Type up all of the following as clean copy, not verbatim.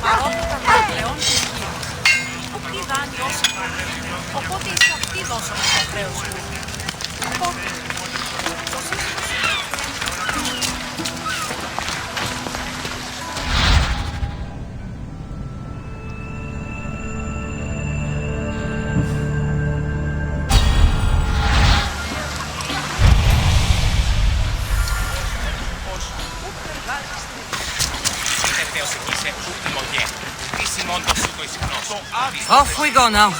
παρόλο τα πλέον στοιχεία. Που κλειδάνει όσο πρόβλημα. Οπότε είσαι αυτοί δώσαμε το χρέος του. Οπότε, το σύστημα Off we go now.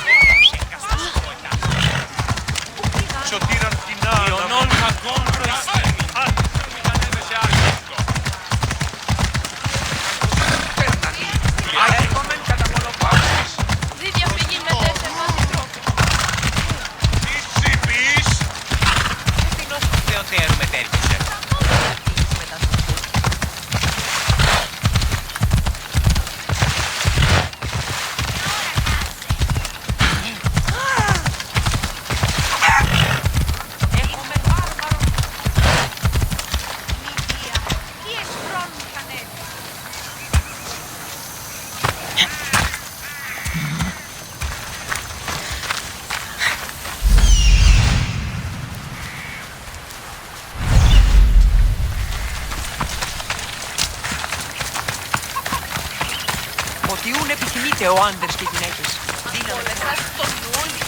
Ποτιούν επιθυμείτε ο άντρες και οι γυναίκες. Δίναμε μέσα στον όλοι.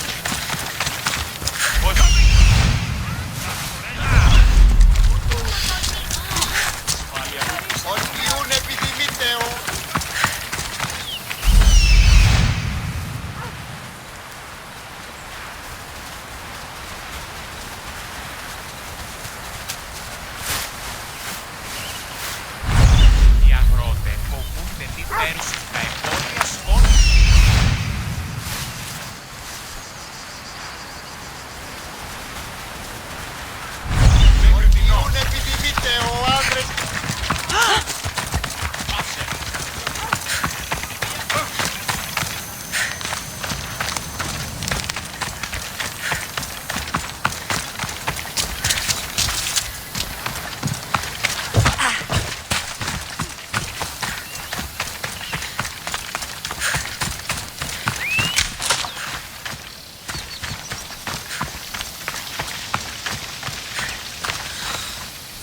Ποτιούν επιθυμείτε ο...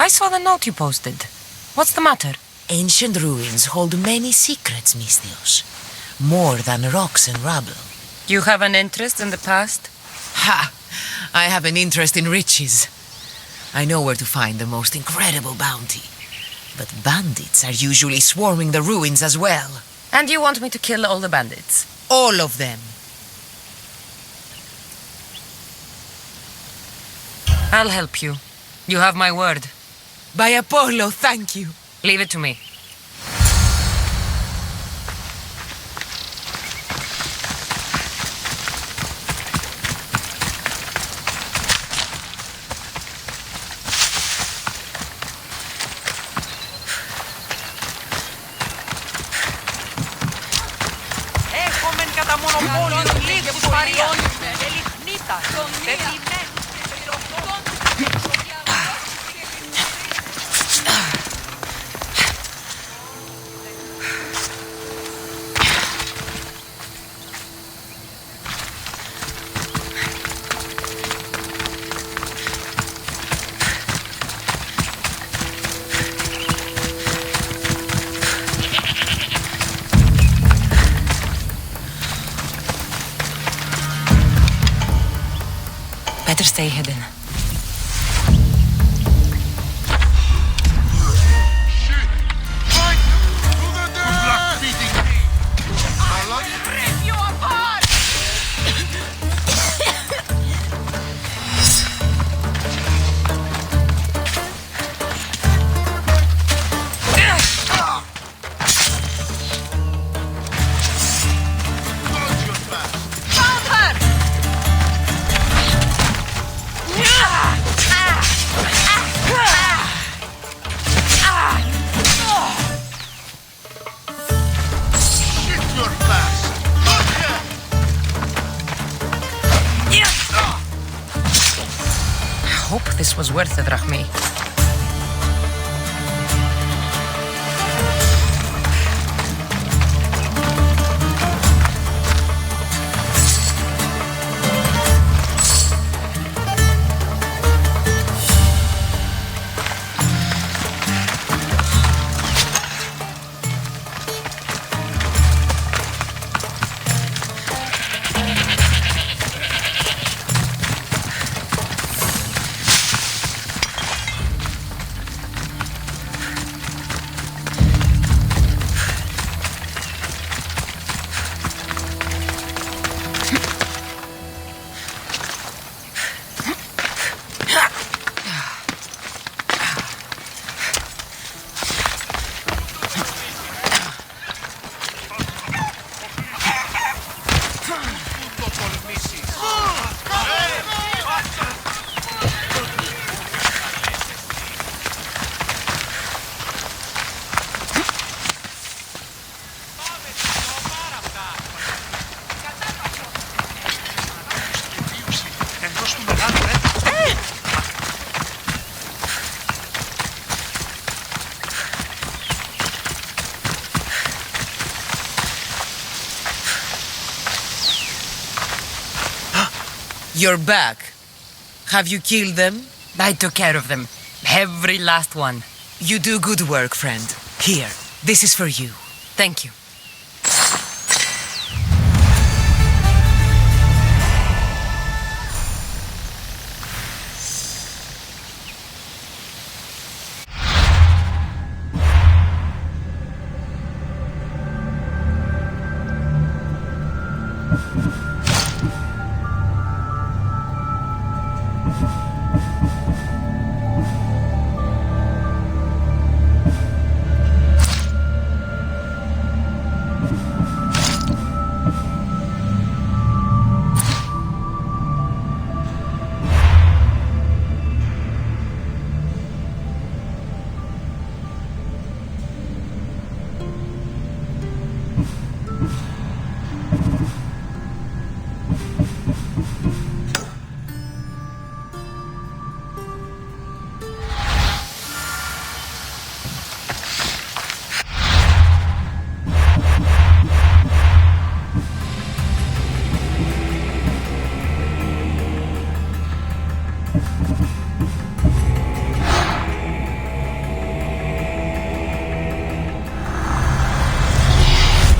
I saw the note you posted. What's the matter? Ancient ruins hold many secrets, Misthios. More than rocks and rubble. You have an interest in the past? Ha! I have an interest in riches. I know where to find the most incredible bounty. But bandits are usually swarming the ruins as well. And you want me to kill all the bandits? All of them. I'll help you. You have my word. By Apollo, thank you. Leave it to me. Έχομεν κατά μονοπόλιο λίγους βαριώνεις και λιχνίτας. Πεπιμένους και πληροφόρους. Better stay hidden. Hope this was worth it, Rahmi. You're back. Have you killed them? I took care of them. Every last one. You do good work, friend. Here, this is for you. Thank you.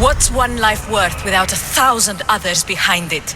What's one life worth without 1,000 others behind it?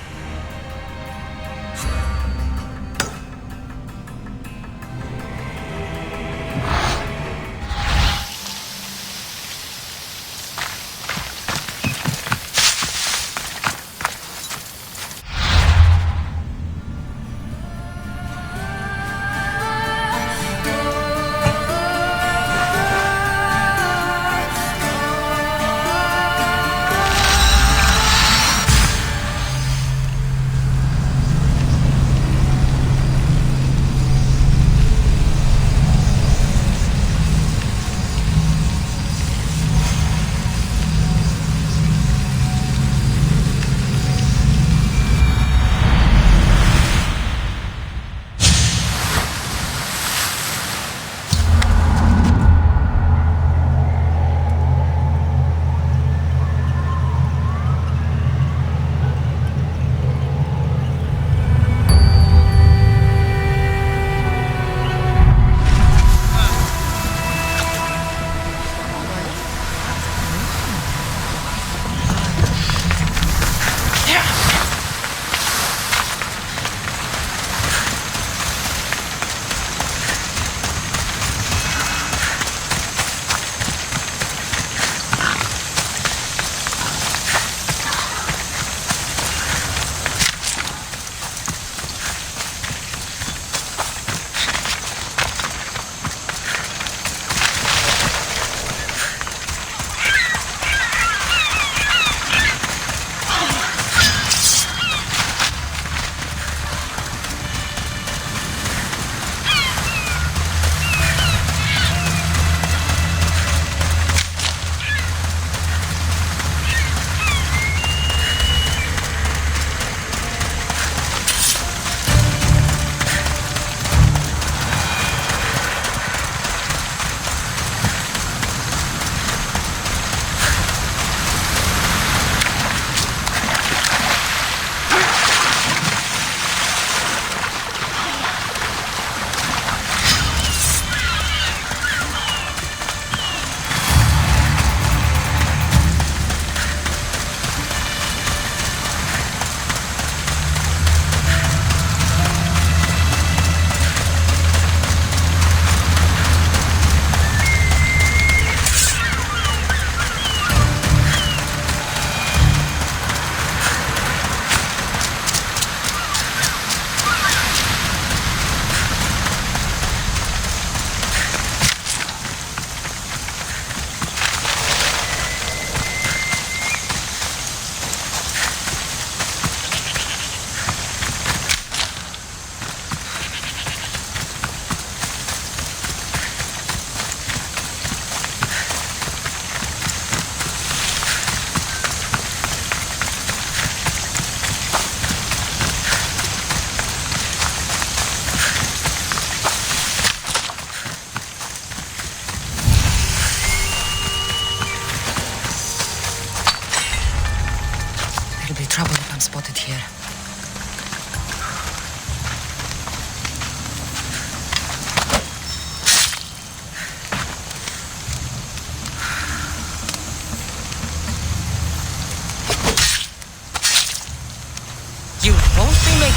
There'll be trouble if I'm spotted here.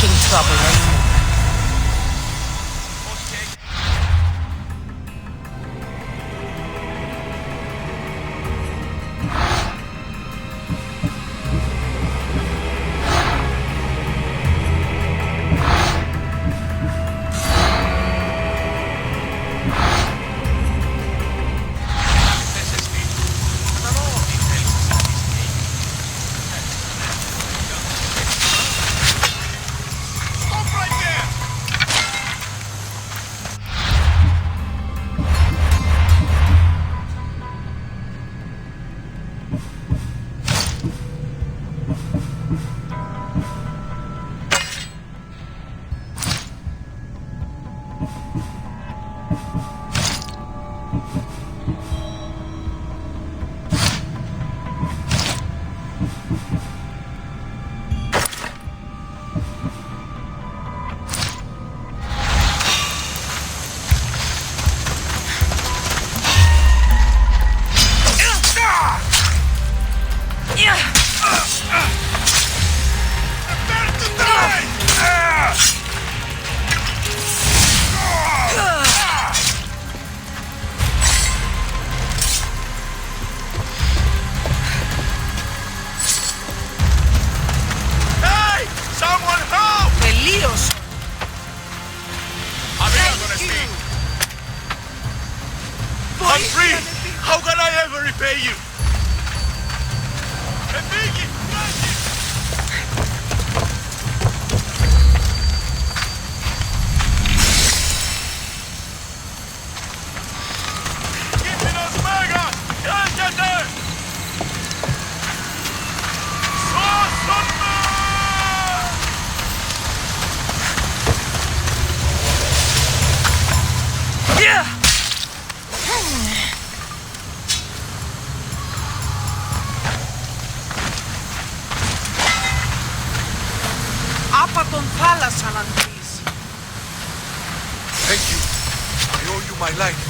making trouble anymore. Stop right there! Prepare to die! Hey! Someone help! Τελείωσε. I'm not gonna speak. I'm free! How can I ever repay you? Enrique! Frankie! Quítenos, Mega! ¡Cállate! ¡Sosoma! Άπα τον θάλασσαν αν πεις. Thank you. I owe you my life.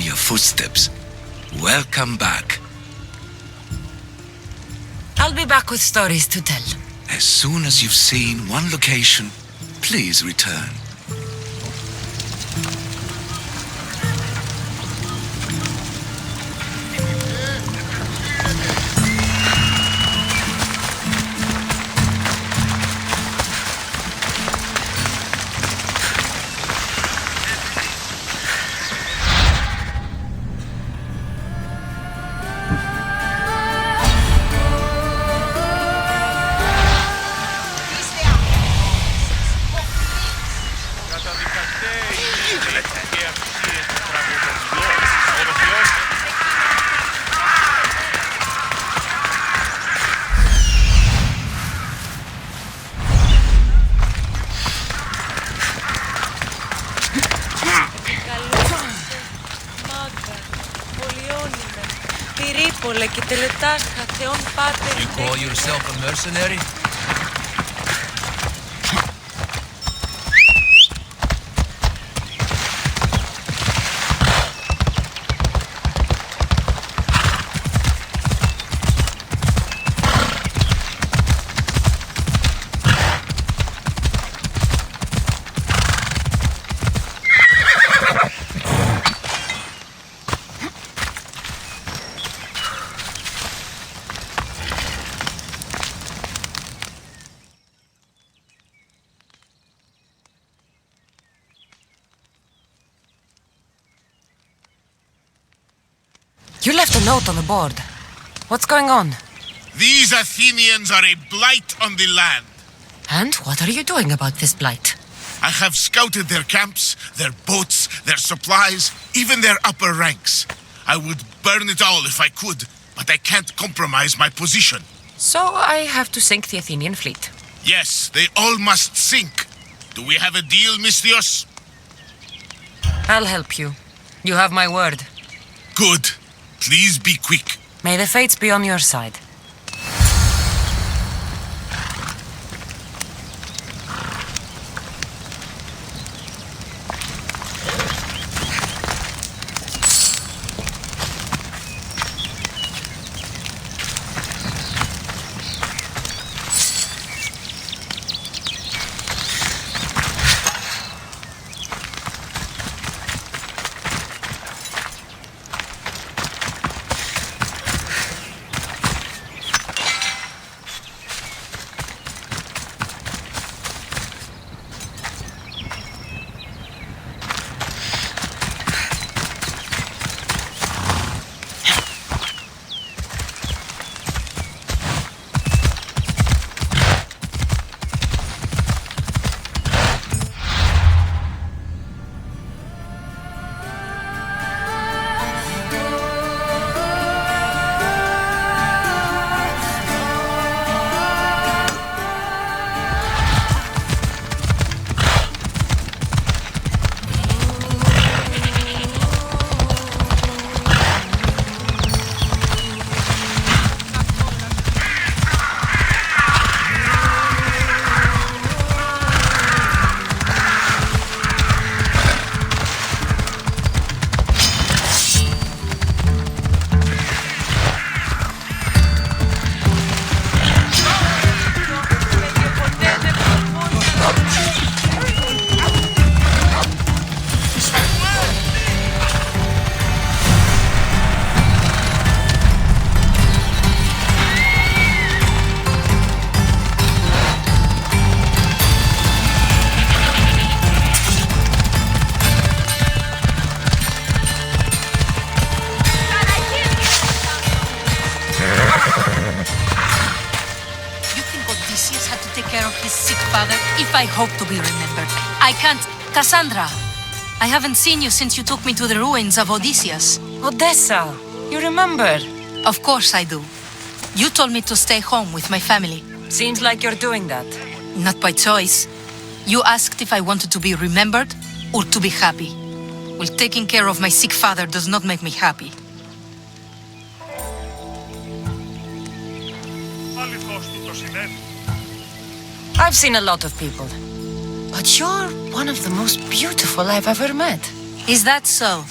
your footsteps. Welcome back. I'll be back with stories to tell. As soon as you've seen one location, please return. You call yourself a mercenary? You left a note on the board. What's going on? These Athenians are a blight on the land. And what are you doing about this blight? I have scouted their camps, their boats, their supplies, even their upper ranks. I would burn it all if I could, but I can't compromise my position. So I have to sink the Athenian fleet. Yes, they all must sink. Do we have a deal, Mystios? I'll help you. You have my word. Good. Please be quick. May the fates be on your side. If I hope to be remembered. I can't. Cassandra, I haven't seen you since you took me to the ruins of Odysseus. Odessa! You remember? Of course I do. You told me to stay home with my family. Seems like you're doing that. Not by choice. You asked if I wanted to be remembered or to be happy. Well, taking care of my sick father does not make me happy. I've seen a lot of people. But you're one of the most beautiful I've ever met. Is that so?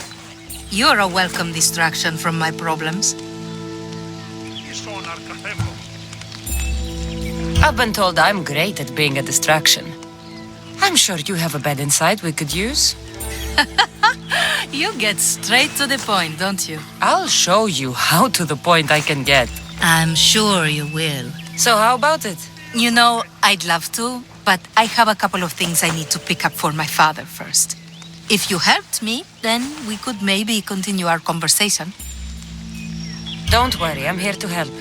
You're a welcome distraction from my problems. I've been told I'm great at being a distraction. I'm sure you have a bed inside we could use. You get straight to the point, don't you? I'll show you how to the point I can get. I'm sure you will. So how about it? You know, I'd love to, but I have a couple of things I need to pick up for my father first. If you helped me, then we could maybe continue our conversation. Don't worry, I'm here to help.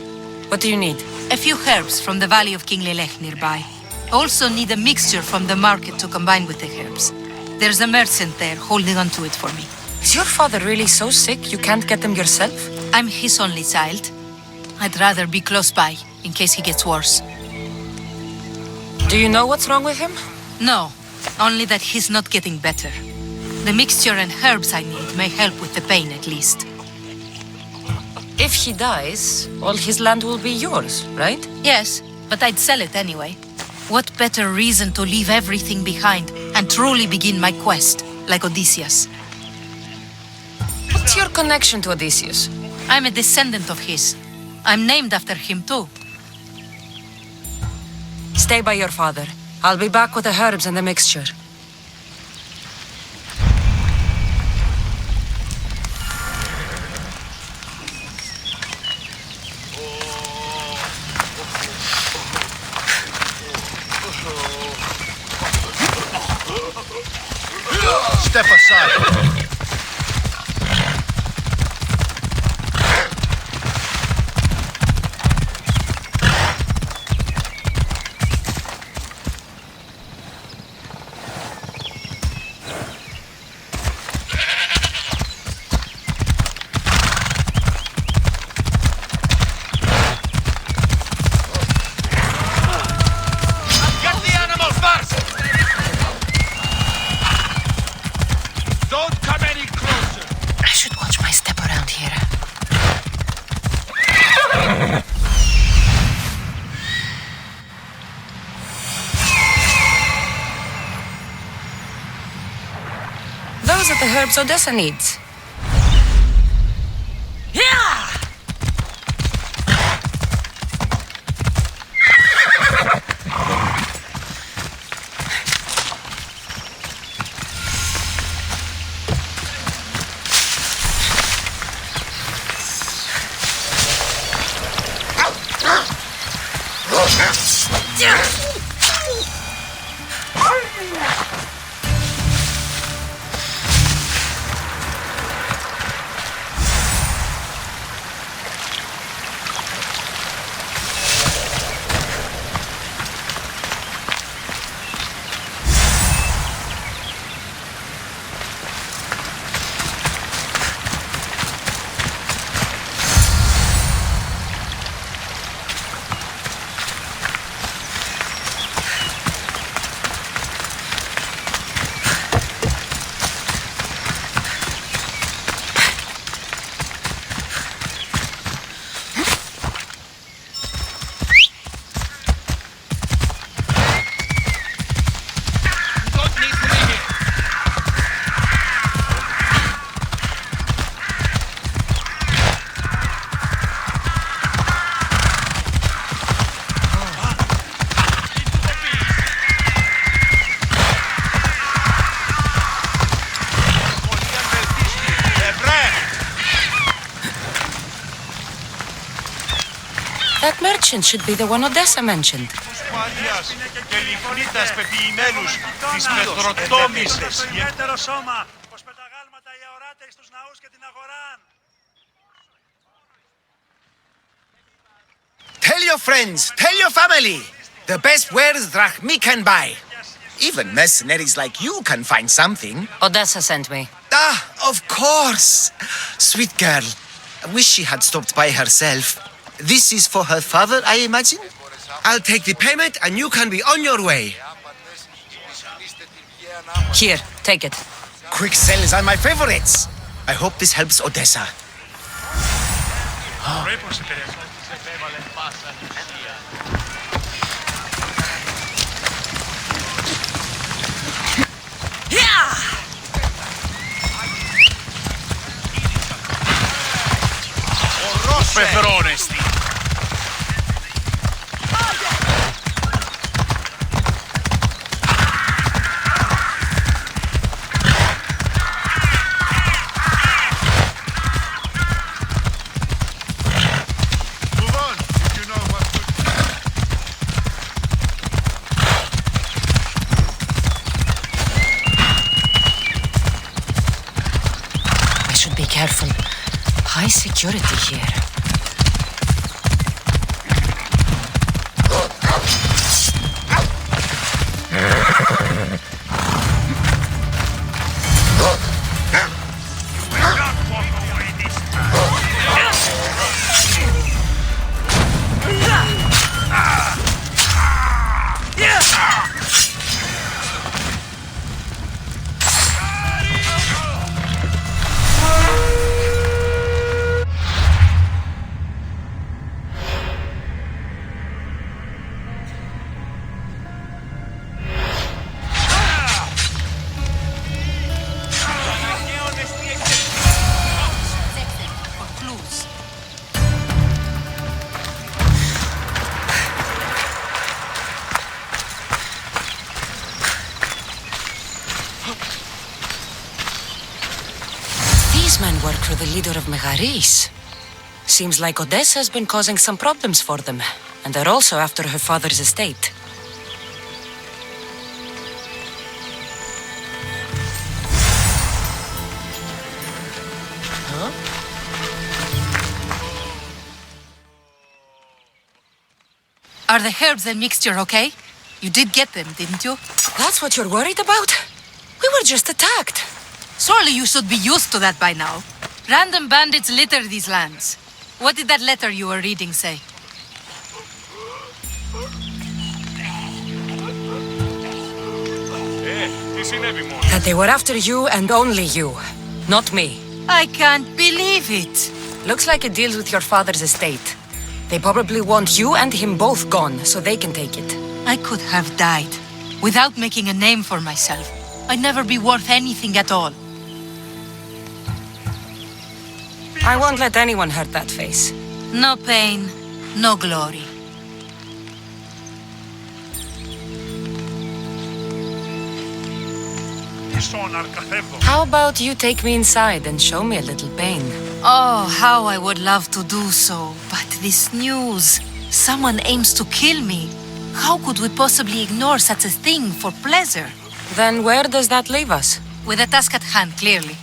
What do you need? A few herbs from the valley of King Lelech nearby. Also need a mixture from the market to combine with the herbs. There's a merchant there holding on to it for me. Is your father really so sick you can't get them yourself? I'm his only child. I'd rather be close by, in case he gets worse. Do you know what's wrong with him? No, only that he's not getting better. The mixture and herbs I need may help with the pain at least. If he dies, all his land will be yours, right? Yes, but I'd sell it anyway. What better reason to leave everything behind and truly begin my quest, like Odysseus? What's your connection to Odysseus? I'm a descendant of his. I'm named after him too. Stay by your father. I'll be back with the herbs and the mixture. Step aside. Get the animal first! Don't come any closer! I should watch my step around here. Those are the herbs Odessa needs. That merchant should be the one Odessa mentioned. Και λιχνίτας πεποιημένους της μεθροτόμησης. Ιδιαίτερο σώμα, πως με τα γάλματα οι αοράτες στους ναούς και την αγοράν. Tell your friends, tell your family. The best wares drachmi can buy. Even mercenaries like you can find something. Odessa sent me. Ah, of course. Sweet girl. I wish she had stopped by herself. This is for her father, I imagine? I'll take the payment and you can be on your way. Here, take it. Quick sales are my favorites. I hope this helps Odessa. Πεθρώνεστη. Move on, if you know what to I should be careful. High security here. For clues. These men work for the leader of Megaris. Seems like Odessa has been causing some problems for them, and they're also after her father's estate. Are the herbs and mixture okay? You did get them, didn't you? That's what you're worried about? We were just attacked. Surely you should be used to that by now. Random bandits litter these lands. What did that letter you were reading say? Τι συνέβη μόνο. That they were after you and only you, not me. I can't believe it. Looks like it deals with your father's estate. They probably want you and him both gone, so they can take it. I could have died without making a name for myself. I'd never be worth anything at all. I won't let anyone hurt that face. No pain, no glory. How about you take me inside and show me a little pain? Oh, how I would love to do so. But this news. Someone aims to kill me. How could we possibly ignore such a thing for pleasure? Then where does that leave us? With a task at hand, clearly.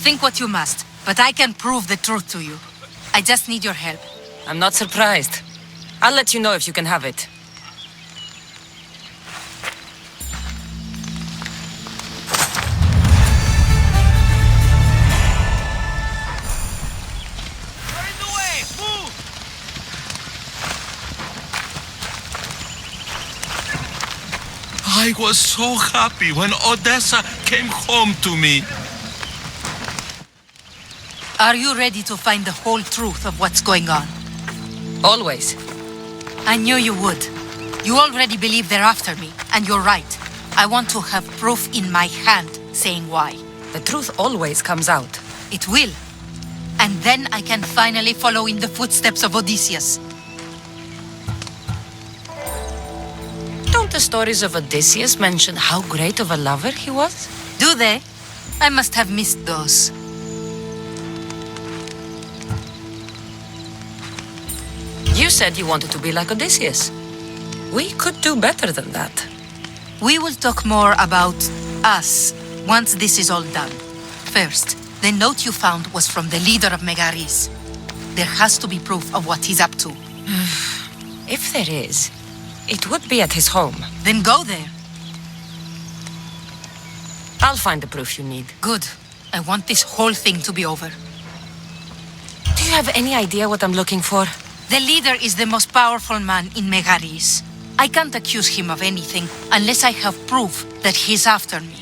Think what you must, but I can prove the truth to you. I just need your help. I'm not surprised. I'll let you know if you can have it. I was so happy when Odessa came home to me. Are you ready to find the whole truth of what's going on? Always. I knew you would. You already believe they're after me, and you're right. I want to have proof in my hand saying why. The truth always comes out. It will. And then I can finally follow in the footsteps of Odysseus. Don't the stories of Odysseus mention how great of a lover he was? Do they? I must have missed those. You said you wanted to be like Odysseus. We could do better than that. We will talk more about us once this is all done. First, the note you found was from the leader of Megaris. There has to be proof of what he's up to. If there is, it would be at his home. Then go there. I'll find the proof you need. Good. I want this whole thing to be over. Do you have any idea what I'm looking for? The leader is the most powerful man in Megaris. I can't accuse him of anything unless I have proof that he's after me.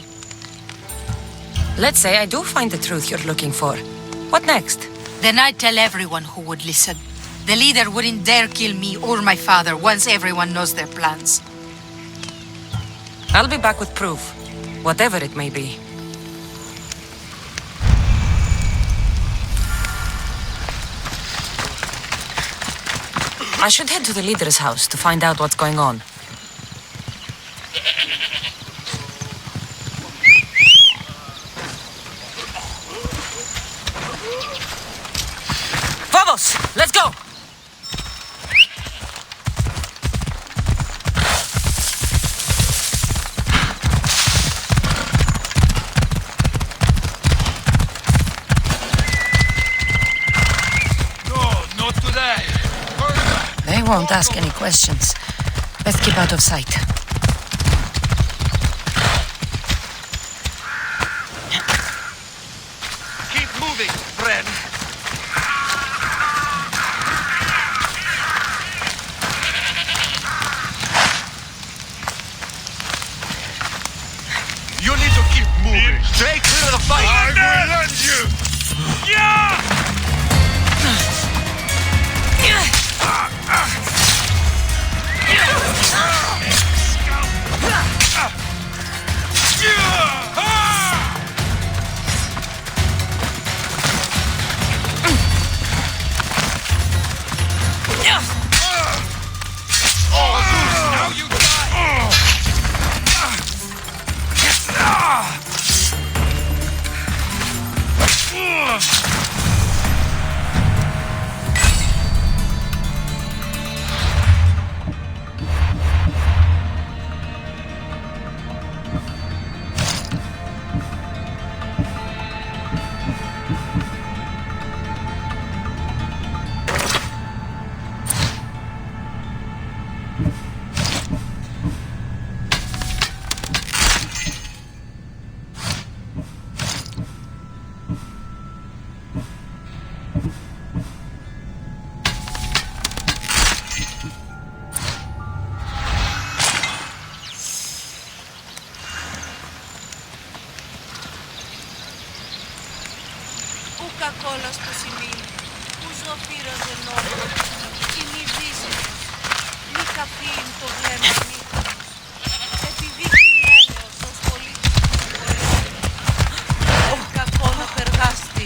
Let's say I do find the truth you're looking for. What next? Then I'd tell everyone who would listen. The leader wouldn't dare kill me or my father once everyone knows their plans. I'll be back with proof, whatever it may be. I should head to the leader's house to find out what's going on. Vamos! Let's go! They won't ask any questions. Let's keep out of sight. Keep moving, friend. You need to keep moving. Stay clear of the fight. I will end you. Yeah! Now you die! Ούκα κόλλα στο σημείο, που ζωφύρας ενώπου, η μη δύσιμος, μη καπίν το βλέμμα νύχτος, επιδείχνει έλεος ως πολίτης ούκα κόλλα περγάστη.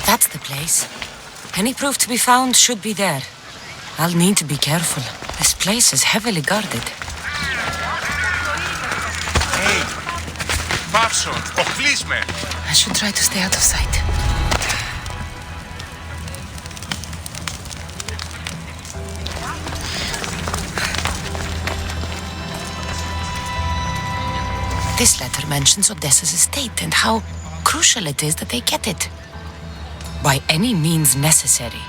That's the place. Any proof to be found should be there. I'll need to be careful. This place is heavily guarded. Hey, Babson, ο policeman. I should try to stay out of sight. This letter mentions Odessa's estate and how crucial it is that they get it. By any means necessary.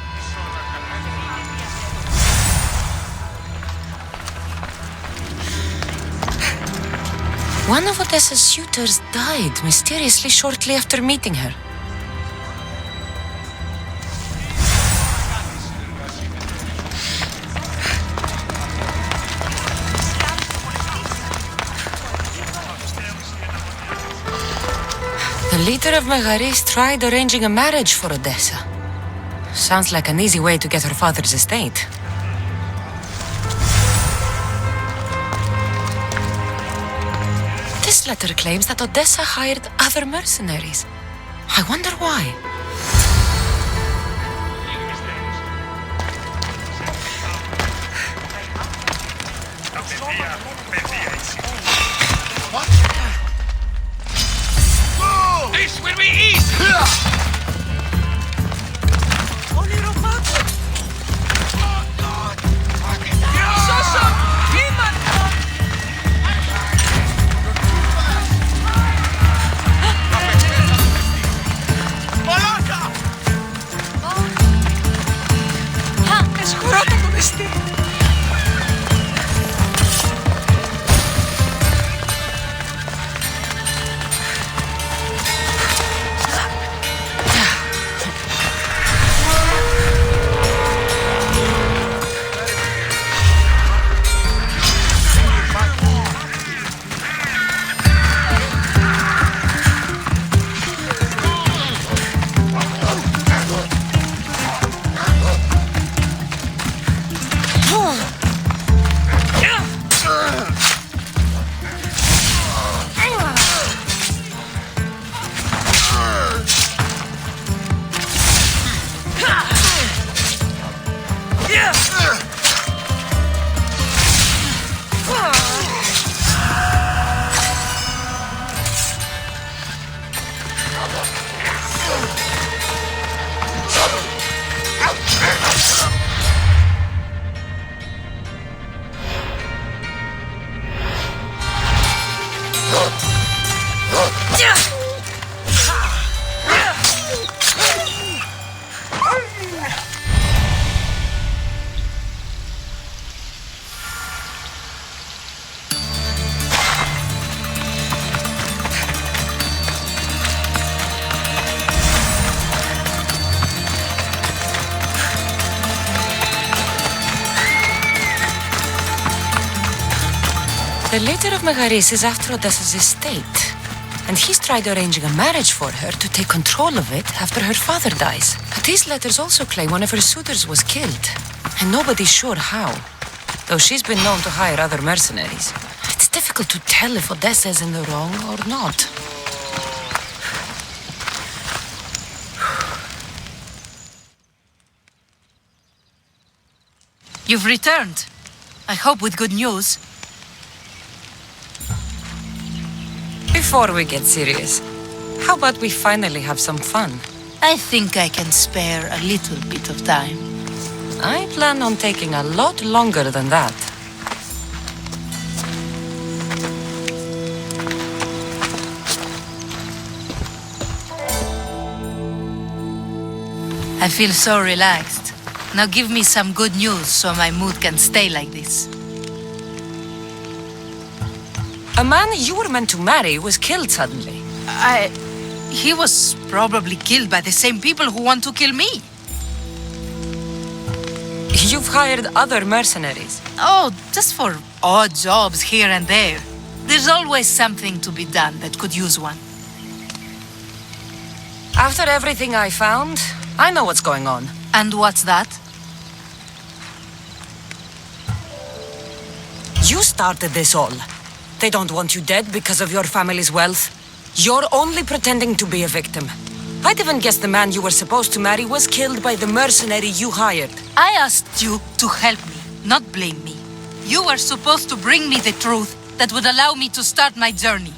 One of Odessa's suitors died mysteriously shortly after meeting her. The leader of Megaris tried arranging a marriage for Odessa. Sounds like an easy way to get her father's estate. This letter claims that Odessa hired other mercenaries. I wonder why. This will be easy! Πολλά The leader of Megaris is after Odessa's estate, and he's tried arranging a marriage for her to take control of it after her father dies. But these letters also claim one of her suitors was killed, and nobody's sure how, though she's been known to hire other mercenaries. It's difficult to tell if Odessa is in the wrong or not. You've returned. I hope with good news. Before we get serious, how about we finally have some fun? I think I can spare a little bit of time. I plan on taking a lot longer than that. I feel so relaxed. Now give me some good news so my mood can stay like this. A man you were meant to marry was killed suddenly. He was probably killed by the same people who want to kill me. You've hired other mercenaries. Oh, just for odd jobs here and there. There's always something to be done that could use one. After everything I found, I know what's going on. And what's that? You started this all. They don't want you dead because of your family's wealth. You're only pretending to be a victim. I'd even guess the man you were supposed to marry was killed by the mercenary you hired. I asked you to help me, not blame me. You were supposed to bring me the truth that would allow me to start my journey.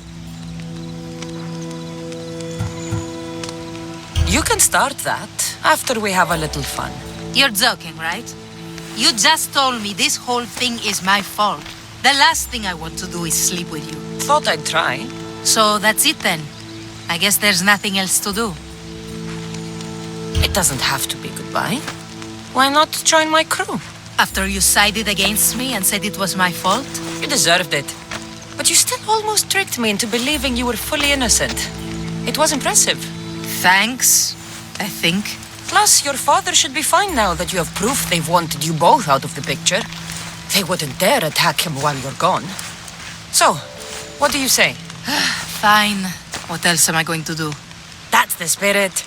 You can start that after we have a little fun. You're joking, right? You just told me this whole thing is my fault. The last thing I want to do is sleep with you. Thought I'd try. So that's it then. I guess there's nothing else to do. It doesn't have to be goodbye. Why not join my crew? After you sided against me and said it was my fault? You deserved it. But you still almost tricked me into believing you were fully innocent. It was impressive. Thanks, I think. Plus, your father should be fine now that you have proof they've wanted you both out of the picture. They wouldn't dare attack him while you're gone. So, what do you say? Fine. What else am I going to do? That's the spirit.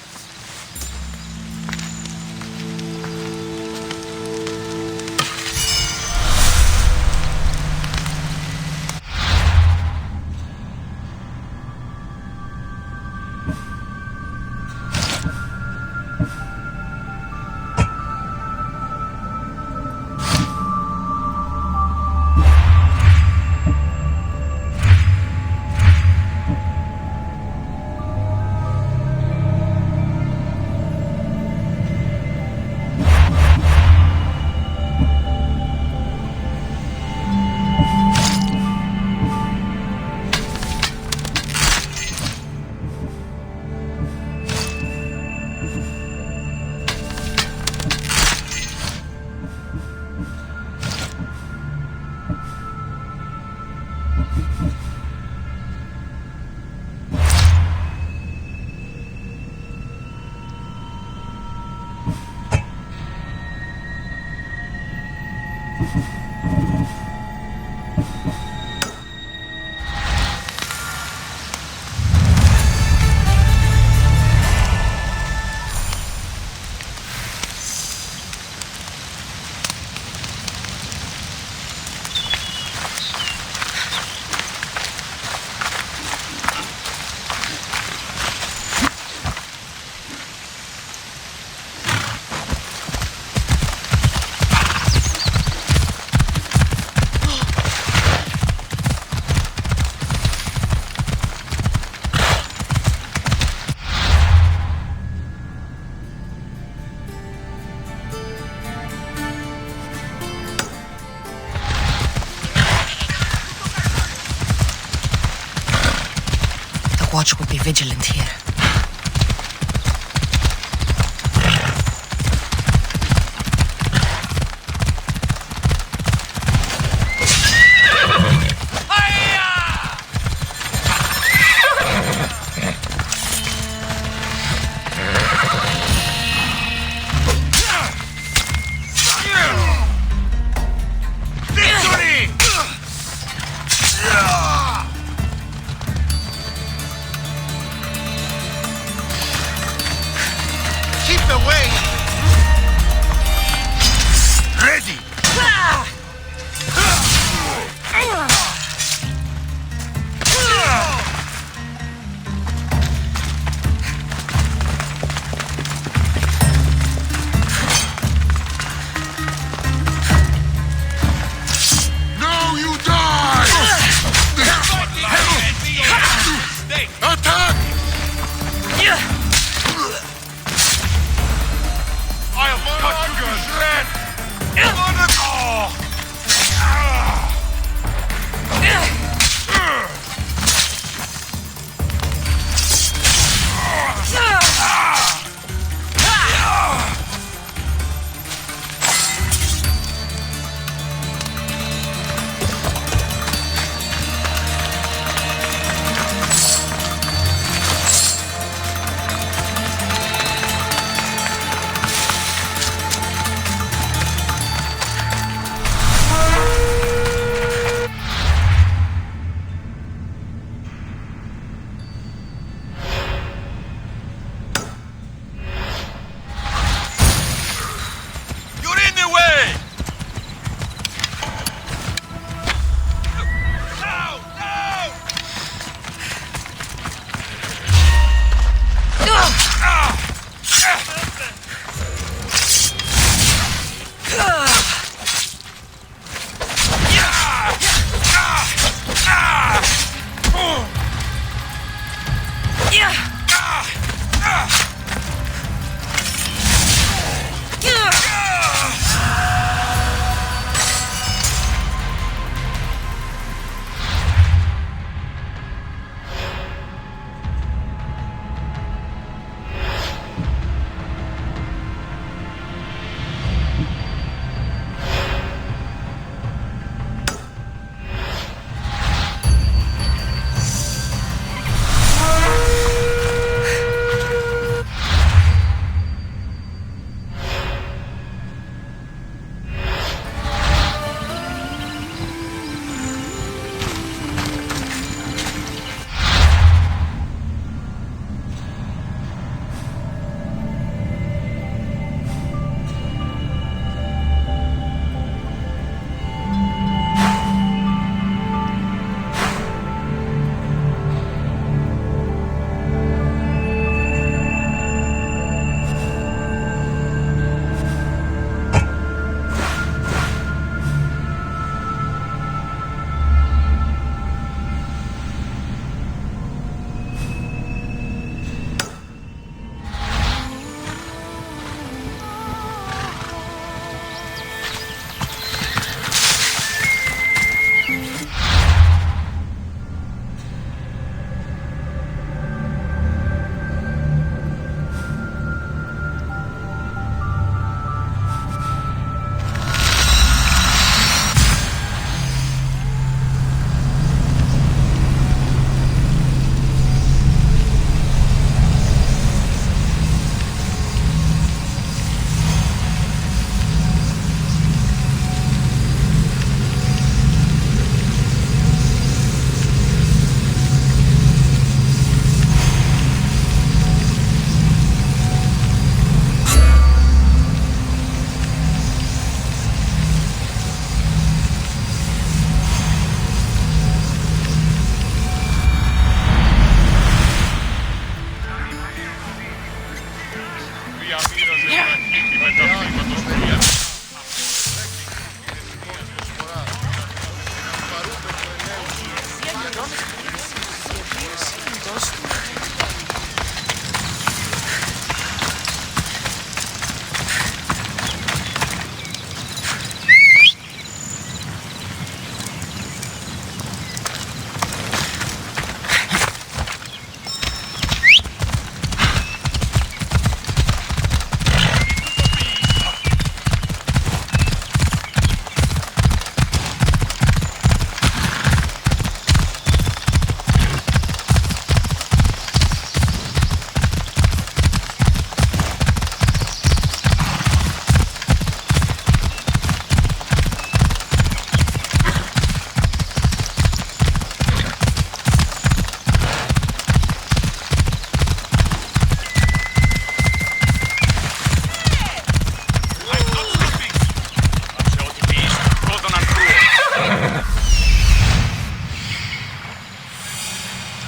Watch will be vigilant here.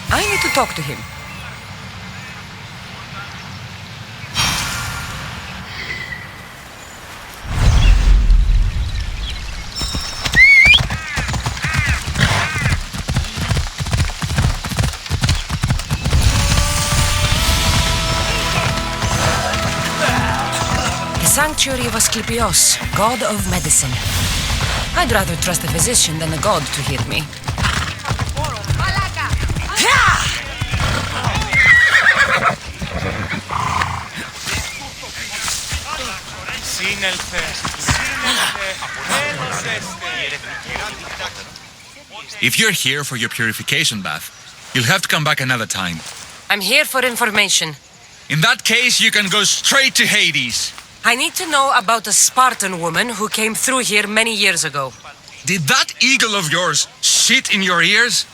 I need to talk to him. The sanctuary of Asclepios, god of medicine. I'd rather trust a physician than a god to heal me. If you're here for your purification bath, you'll have to come back another time. I'm here for information. In that case, you can go straight to Hades. I need to know about a Spartan woman who came through here many years ago. Did that eagle of yours shit in your ears?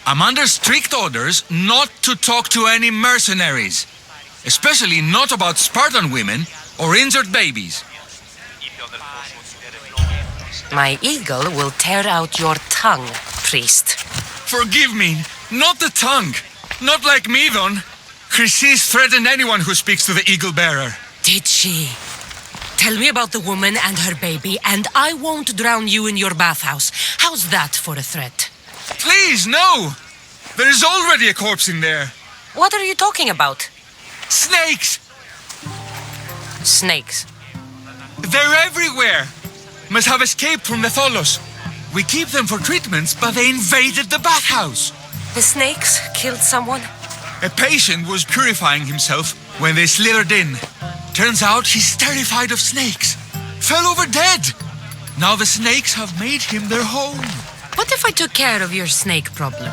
I'm under strict orders not to talk to any mercenaries. Especially not about Spartan women or injured babies. My eagle will tear out your tongue, priest. Forgive me, not the tongue. Not like Medon. Chrysis threatened anyone who speaks to the eagle bearer. Did she? Tell me about the woman and her baby, and I won't drown you in your bathhouse. How's that for a threat? Please, no! There is already a corpse in there. What are you talking about? Snakes! Snakes. They're everywhere! Must have escaped from the Tholos. We keep them for treatments, but they invaded the bathhouse. The snakes killed someone? A patient was purifying himself when they slithered in. Turns out he's terrified of snakes. Fell over dead. Now the snakes have made him their home. What if I took care of your snake problem?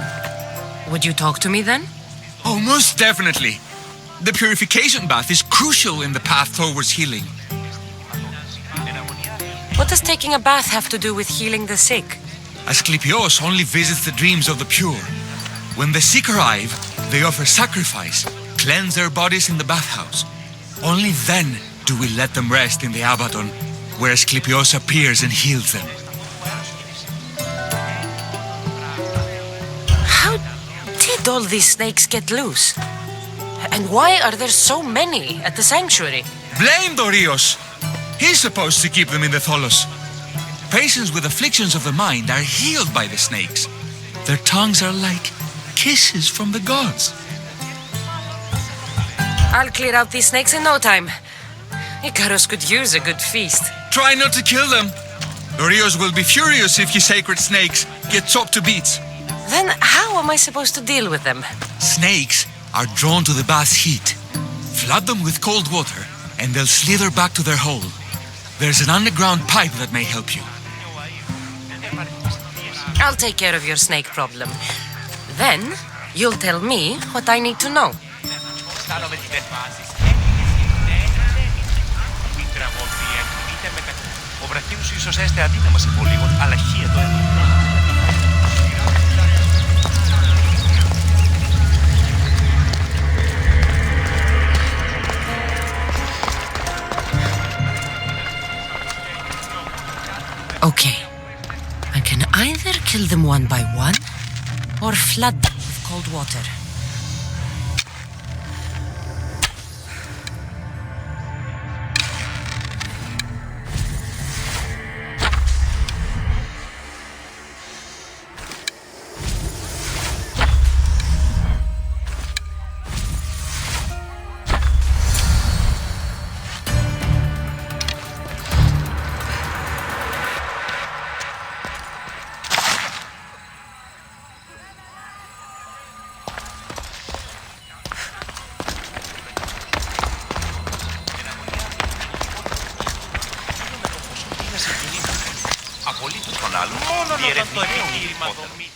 Would you talk to me then? Oh, most definitely. The purification bath is crucial in the path towards healing. What does taking a bath have to do with healing the sick? Asclepios only visits the dreams of the pure. When the sick arrive, they offer sacrifice, cleanse their bodies in the bathhouse. Only then do we let them rest in the Abaddon, where Asclepios appears and heals them. How did all these snakes get loose? And why are there so many at the sanctuary? Blame Dorios! He's supposed to keep them in the Tholos. Patients with afflictions of the mind are healed by the snakes. Their tongues are like kisses from the gods. I'll clear out these snakes in no time. Icarus could use a good feast. Try not to kill them. Dorios will be furious if you sacred snakes get chopped to bits. Then how am I supposed to deal with them? Snakes are drawn to the bath's heat. Flood them with cold water, and they'll slither back to their hole. There's an underground pipe that may help you. I'll take care of your snake problem. Then, you'll tell me what I need to know. Ο βραχίους ίσως έστε αδύναμα σε πολύγων, αλλά χεία το αίμα. Okay. I can either kill them one by one, or flood them with cold water. προβολή του στον άλλον διερευνητική υπόθεση.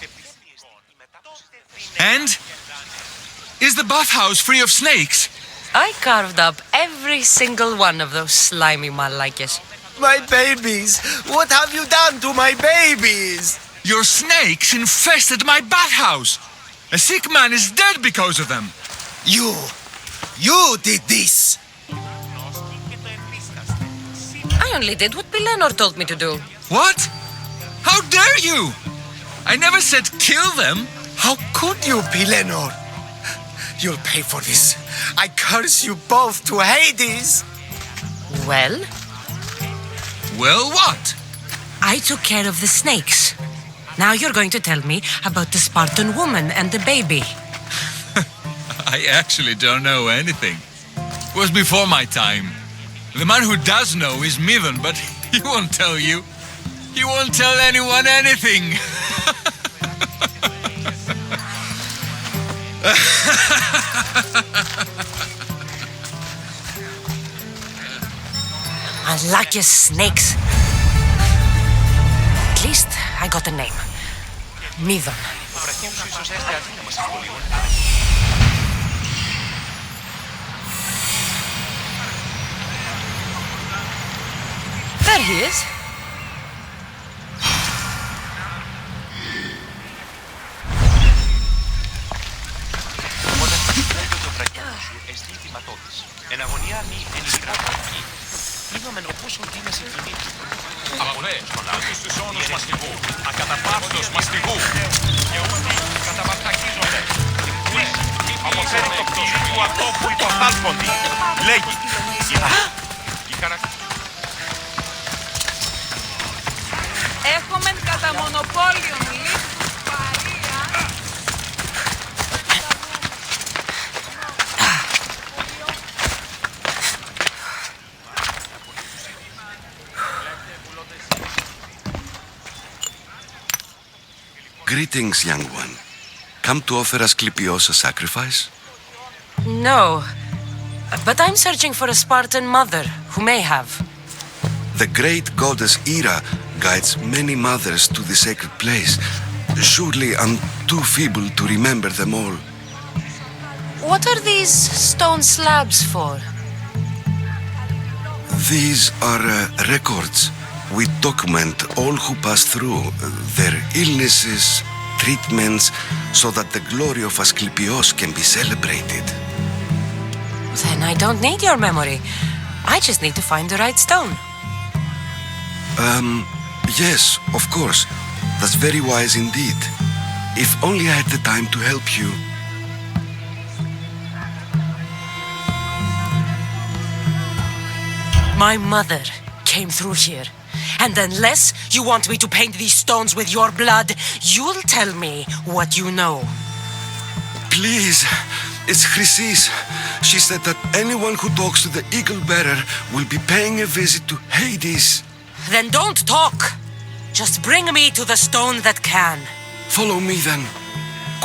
And? Is the bathhouse free of snakes? I carved up every single one of those slimy malakes. My babies! What have you done to my babies? Your snakes infested my bathhouse! A sick man is dead because of them! You did this! I only did what Pilenor told me to do. What? How dare you? I never said kill them! How could you, Pilenor? You'll pay for this. I curse you both to Hades! Well, Well, what? I took care of the snakes. Now you're going to tell me about the Spartan woman and the baby. I actually don't know anything. It was before my time. The man who does know is Midon, but he won't tell you. He won't tell anyone anything. Malakes snakes. At least I got a name. Midon. There he is. Εν αγωνία μη ενιστράτευκη. Είδομεν οπούς ότι είναι συγκινήτου. Απολέ, αυτούς τους όνους μαστιγού, ακαταπαύστος μαστιγού. Και ούτε καταβαρτακίζονται. Αποφέρει το κτίρι του ατόπου υποθάλποντι. Λέγει. Η Έχομεν κατά μονοπόλιον λίθους παρία. Greetings, young one. Come to offer Asclepios a sacrifice? No. But I'm searching for a Spartan mother who may have. The great goddess Hera guides many mothers to the sacred place. Surely I'm too feeble to remember them all. What are these stone slabs for? These are records. We document all who pass through, their illnesses, treatments, so that the glory of Asclepios can be celebrated. Then I don't need your memory. I just need to find the right stone. Yes, of course. That's very wise indeed. If only I had the time to help you. My mother came through here. And unless you want me to paint these stones with your blood, you'll tell me what you know. Please, it's Chrysis. She said that anyone who talks to the Eagle Bearer will be paying a visit to Hades. Then don't talk. Just bring me to the stone that can. Follow me then.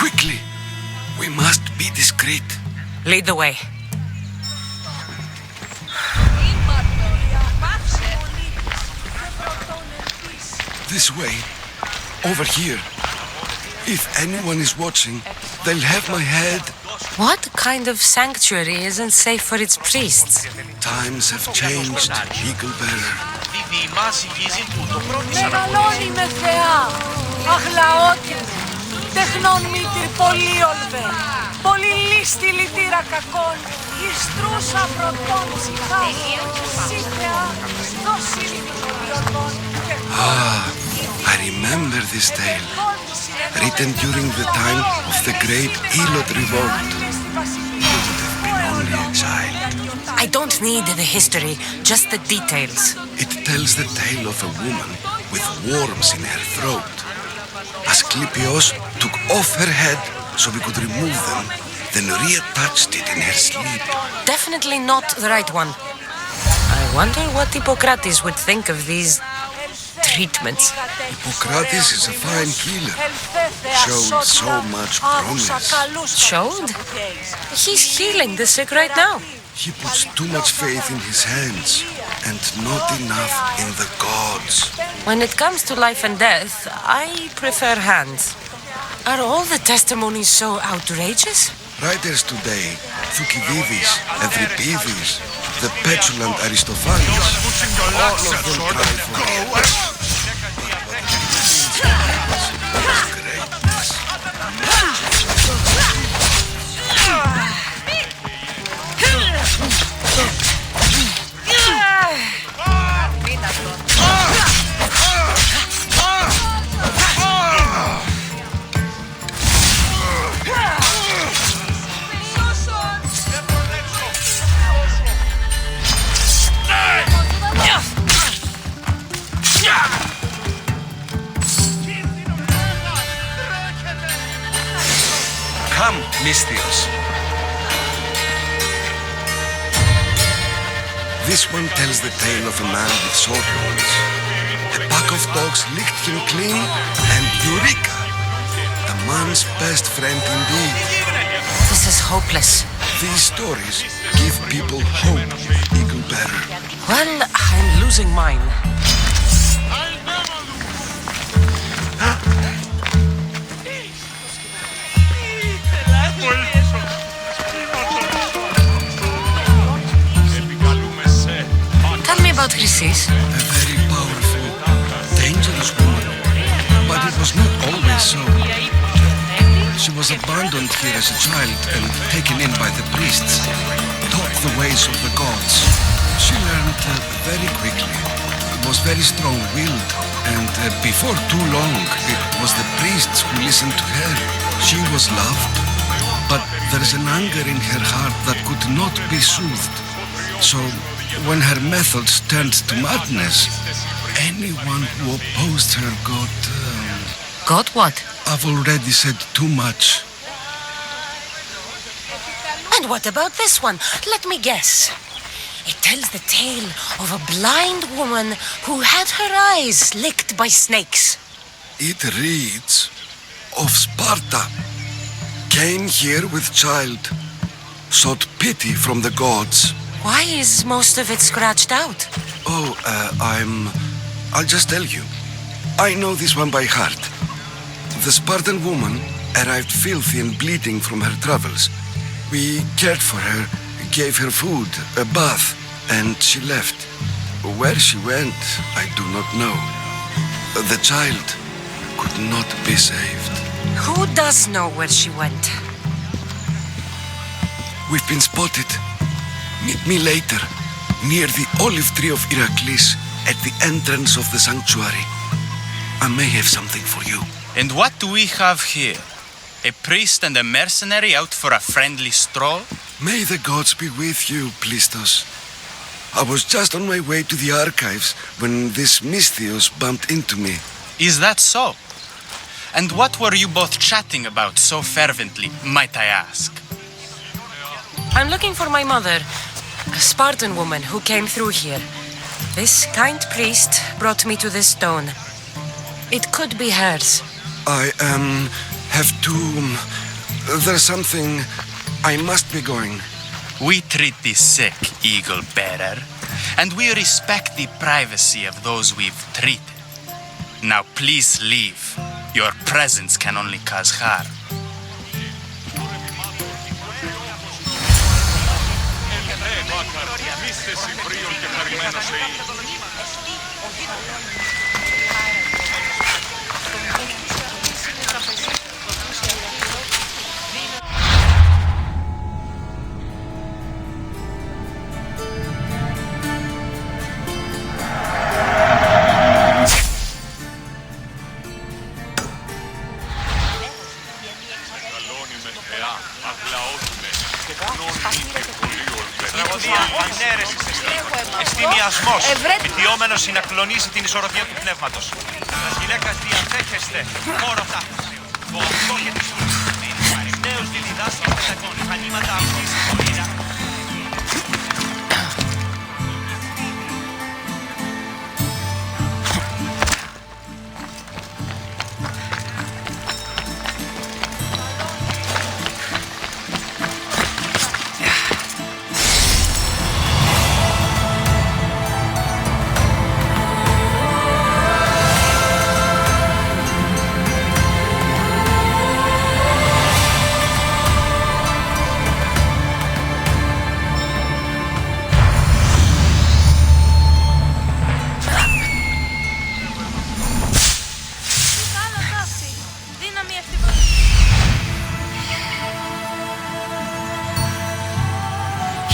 Quickly. We must be discreet. Lead the way. This way. Over here. If anyone is watching, they'll have my head. What kind of sanctuary isn't safe for its priests? Times have changed, Eagle Bearer. Μεγαλώνει με θεά, αχλαότη, τεχνών μήτυρ πολύ ολβέ, πολύ λίστη λυτήρα κακών, ιστρούσα πρωτών ψυχάς, σύθεα, δώσει λυτηριωτών. I remember this tale, written during the time of the great Helot revolt. You would have been only a child. I don't need the history, just the details. It tells the tale of a woman with worms in her throat. Asclepios took off her head so we could remove them, then reattached it in her sleep. Definitely not the right one. I wonder what Hippocrates would think of these treatments. Hippocrates is a fine healer. Showed so much promise. Showed? He's healing the sick right now. He puts too much faith in his hands. and not enough in the gods. When it comes to life and death, I prefer hands. Are all the testimonies so outrageous? Writers today, Thucydides, Euripides, the petulant Aristophanes, all of them cry for Come, Misthios. This one tells the tale of a man with short horns. A pack of dogs licked him clean, and Eureka! A man's best friend indeed. This is hopeless. These stories give people hope, Eagle Bearer. Well, I'm losing mine. Tell me about Chrysis. A very powerful, dangerous woman. But it was not always so. She was abandoned here as a child and taken in by the priests, taught the ways of the gods. She learned very quickly, was very strong-willed, and before too long, it was the priests who listened to her. She was loved, but there is an anger in her heart that could not be soothed. So, when her methods turned to madness, anyone who opposed her got... Got what? I've already said too much. And what about this one? Let me guess. It tells the tale of a blind woman who had her eyes licked by snakes. It reads of Sparta. Came here with child, sought pity from the gods. Why is most of it scratched out? Oh, I'll just tell you. I know this one by heart. The Spartan woman arrived filthy and bleeding from her travels. We cared for her, gave her food, a bath, and she left. Where she went, I do not know. The child could not be saved. Who does know where she went? We've been spotted. Meet me later, near the olive tree of Heracles, at the entrance of the sanctuary. I may have something for you. And what do we have here? A priest and a mercenary out for a friendly stroll? May the gods be with you, Plistos. I was just on my way to the archives when this Misthios bumped into me. Is that so? And what were you both chatting about so fervently, might I ask? I'm looking for my mother, a Spartan woman who came through here. This kind priest brought me to this stone. It could be hers. I, have to... There's something... I must be going. We treat the sick, Eagle Bearer, and we respect the privacy of those we've treated. Now please leave. Your presence can only cause harm. Εστιμιασμός, αιτιόμενος συνακλονίσει την ισορροπία του πνεύματος. Ας γυναίκας διαθέχεστε, χώρο τάφωση. Το αυτό και τις ουρές. Νέους διδάσκεστε τα μηχανήματα αυτής της χωρίδα.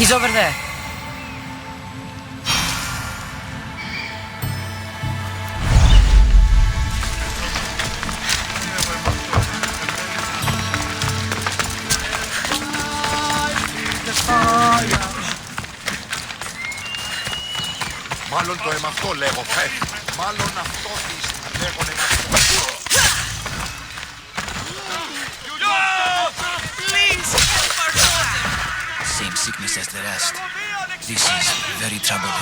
He's over there. Μάλλον το αίμα αυτό λέγω, Μάλλον αυτό της λέγονε να... Same sickness as the rest. This is very troubling.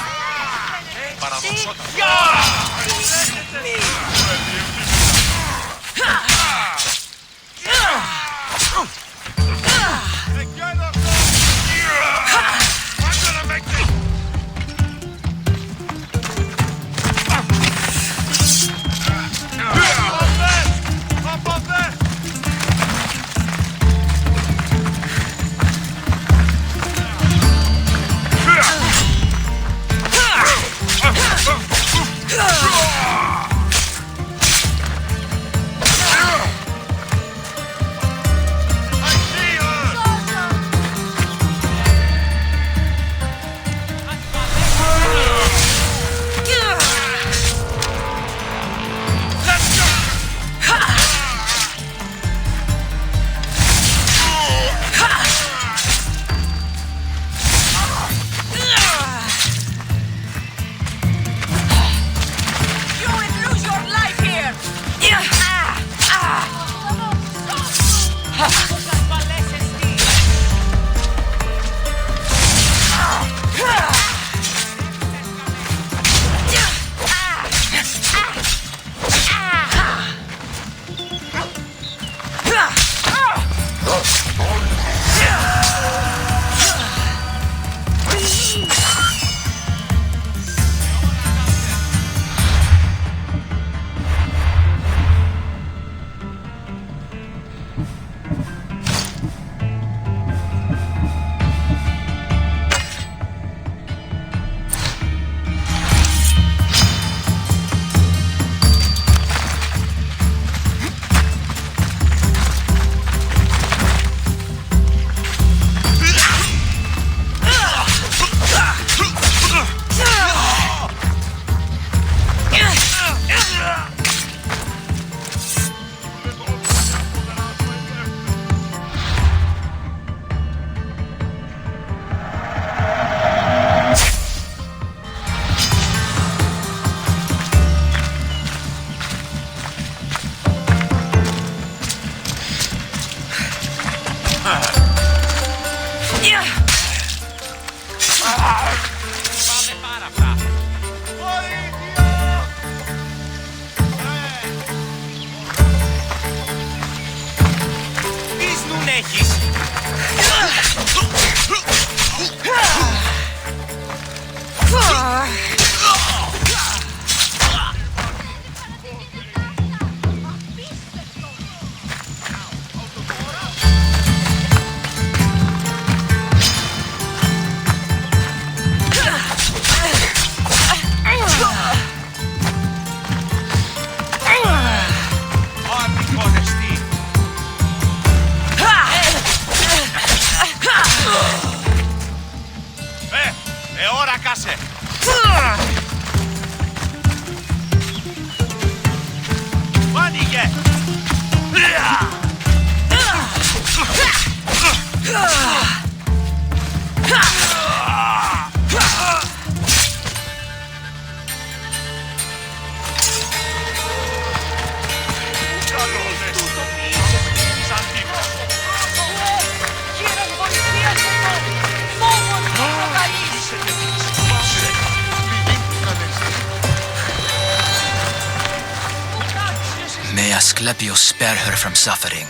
May Asclepius spare her from suffering.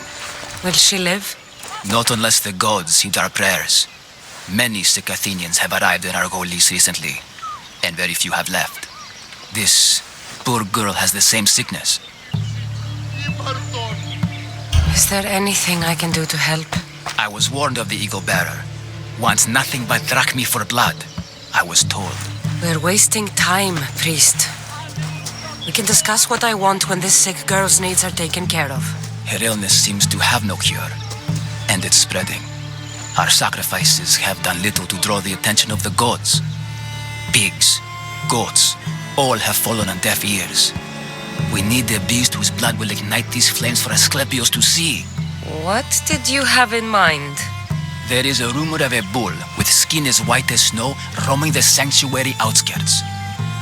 Will she live? Not unless the gods heed our prayers. Many sick Athenians have arrived in Argolis recently, and very few have left. This poor girl has the same sickness. Is there anything I can do to help? I was warned of the Eagle Bearer. Wants nothing but drachmi for blood, I was told. We're wasting time, priest. We can discuss what I want when this sick girl's needs are taken care of. Her illness seems to have no cure, and it's spreading. Our sacrifices have done little to draw the attention of the gods. Pigs, goats, all have fallen on deaf ears. We need a beast whose blood will ignite these flames for Asclepius to see. What did you have in mind? There is a rumor of a bull with skin as white as snow roaming the sanctuary outskirts.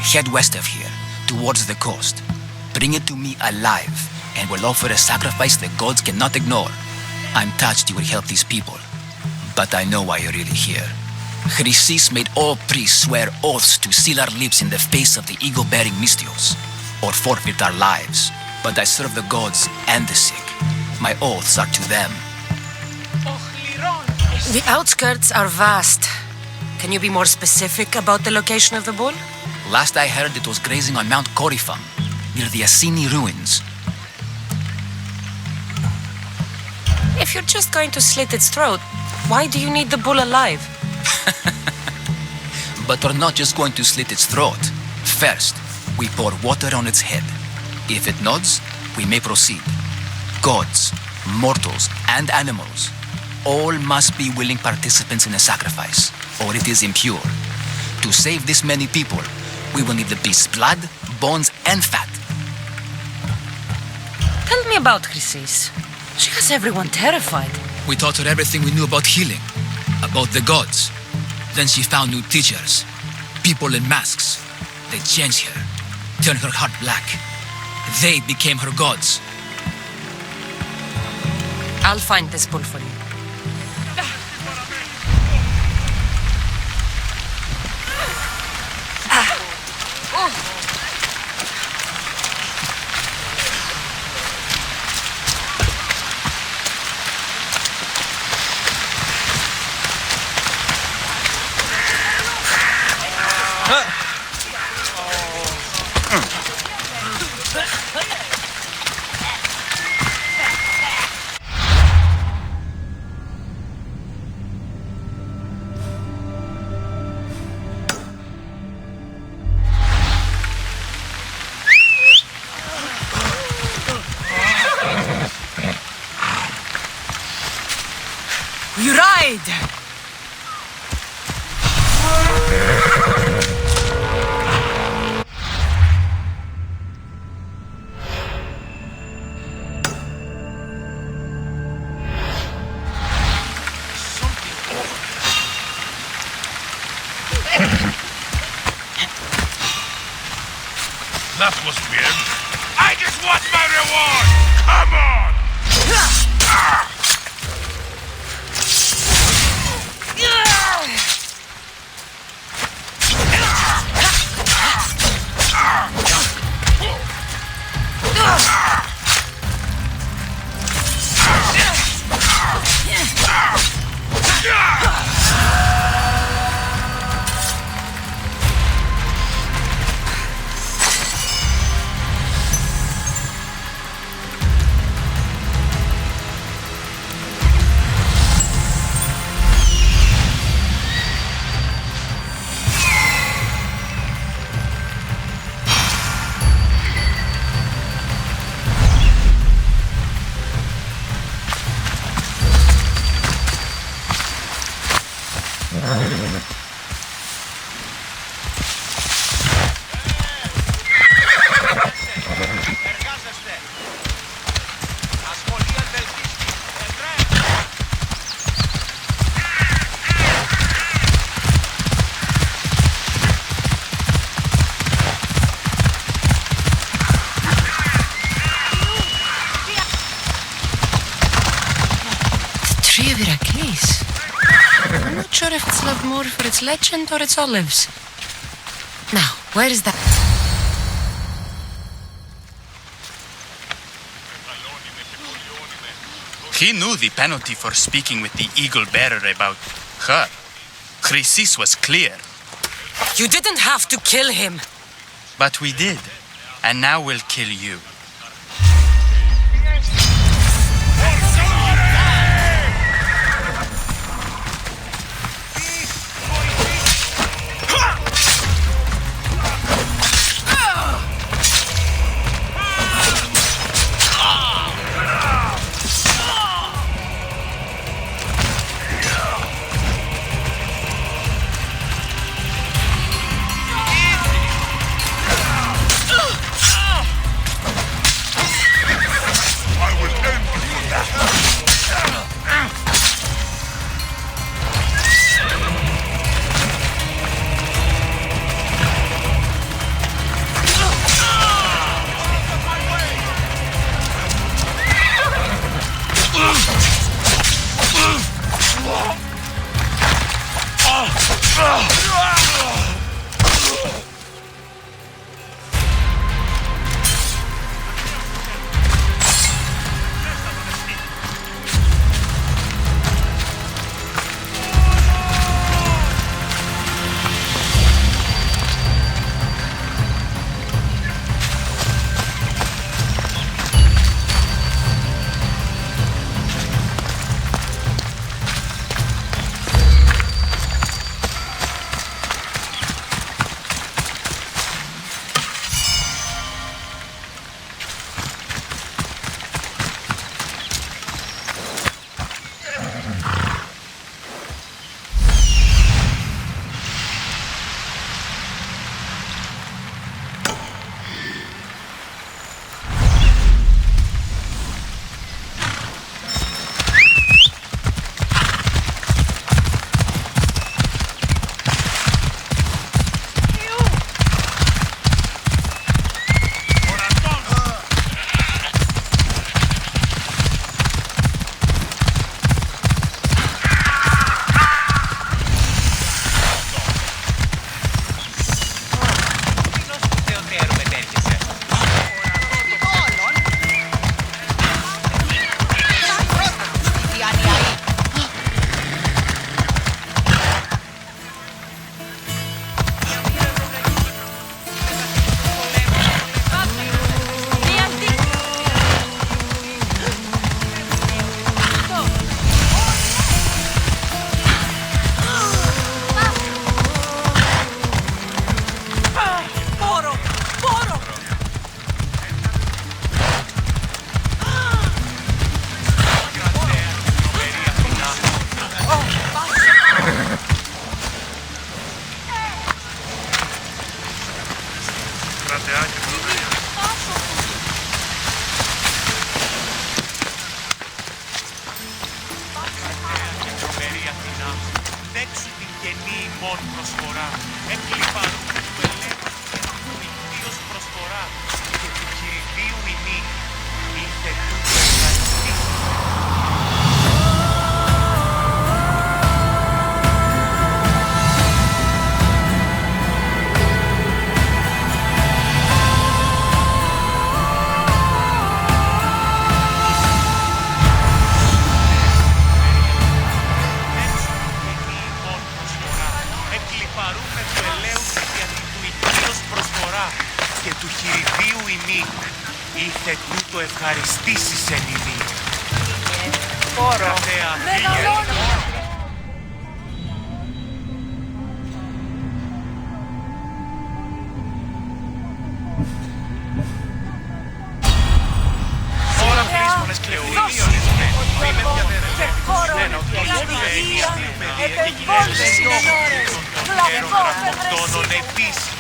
Head west of here, towards the coast. Bring it to me alive, and we'll offer a sacrifice the gods cannot ignore. I'm touched you will help these people, but I know why you're really here. Chrysis made all priests swear oaths to seal our lips in the face of the eagle-bearing Mystios, or forfeit our lives. But I serve the gods and the sick. My oaths are to them. The outskirts are vast. Can you be more specific about the location of the bull? Last I heard, it was grazing on Mount Corifon, near the Assini ruins. If you're just going to slit its throat, why do you need the bull alive? But we're not just going to slit its throat. First, we pour water on its head. If it nods, we may proceed. Gods, mortals, and animals, all must be willing participants in a sacrifice, or it is impure. To save this many people, we will need the beast's blood, bones, and fat. Tell me about Chrysis. She has everyone terrified. We taught her everything we knew about healing, about the gods. Then she found new teachers, people in masks. They changed her, turned her heart black. They became her gods. I'll find this bull for you. We ride! That was weird. I just want my reward! Come on! I'm not sure if it's loved more for its legend or its olives. Now, where is that? He knew the penalty for speaking with the eagle bearer about her. Chrysis was clear. You didn't have to kill him. But we did. And now we'll kill you. Τρομερή Αθηνά, δέξου την καινή ημών προσφορά, εκλυπαρού του ελέγχου του ηχθείος προσφορά και του χειριδίου ημί, ήρθε τούτο ευχαριστήσεις. Και του χειριδίου ημί, ήρθε τούτο ευχαριστήσεις εν ημί. Κρατέα, Ώρα χρήσμονες κλεοήλιονες με, είμαι διαδερεμένη, ένα οτρόσουμε ενιαστήρουμε και γυναίκες ενώμενες, των γέρων γραμμοκτώνων επίσης.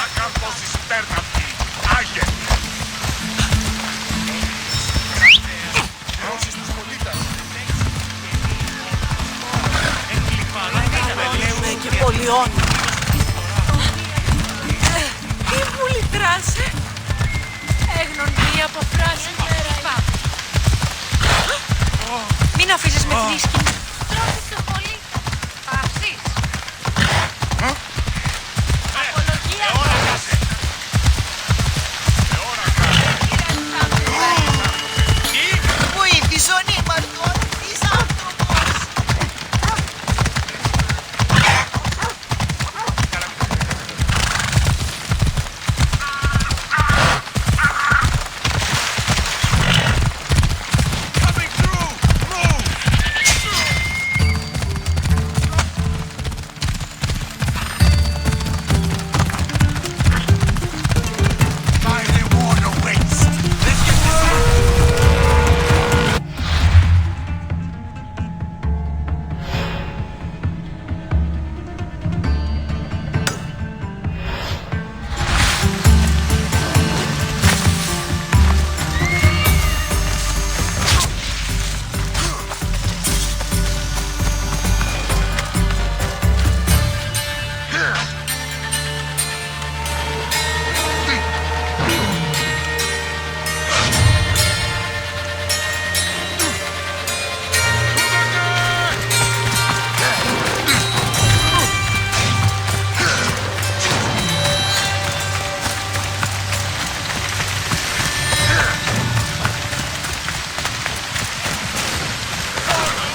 Ακαρδώσεις υπέρτατη, Άγιε! Ρώσεις τους πολίτας. Και πολιών. Τι μου λυτράσε. Έγνον μία από φράση μέρα. Μην αφήσεις με θλίσκη. Τρώχησε πολύ. Πάψεις.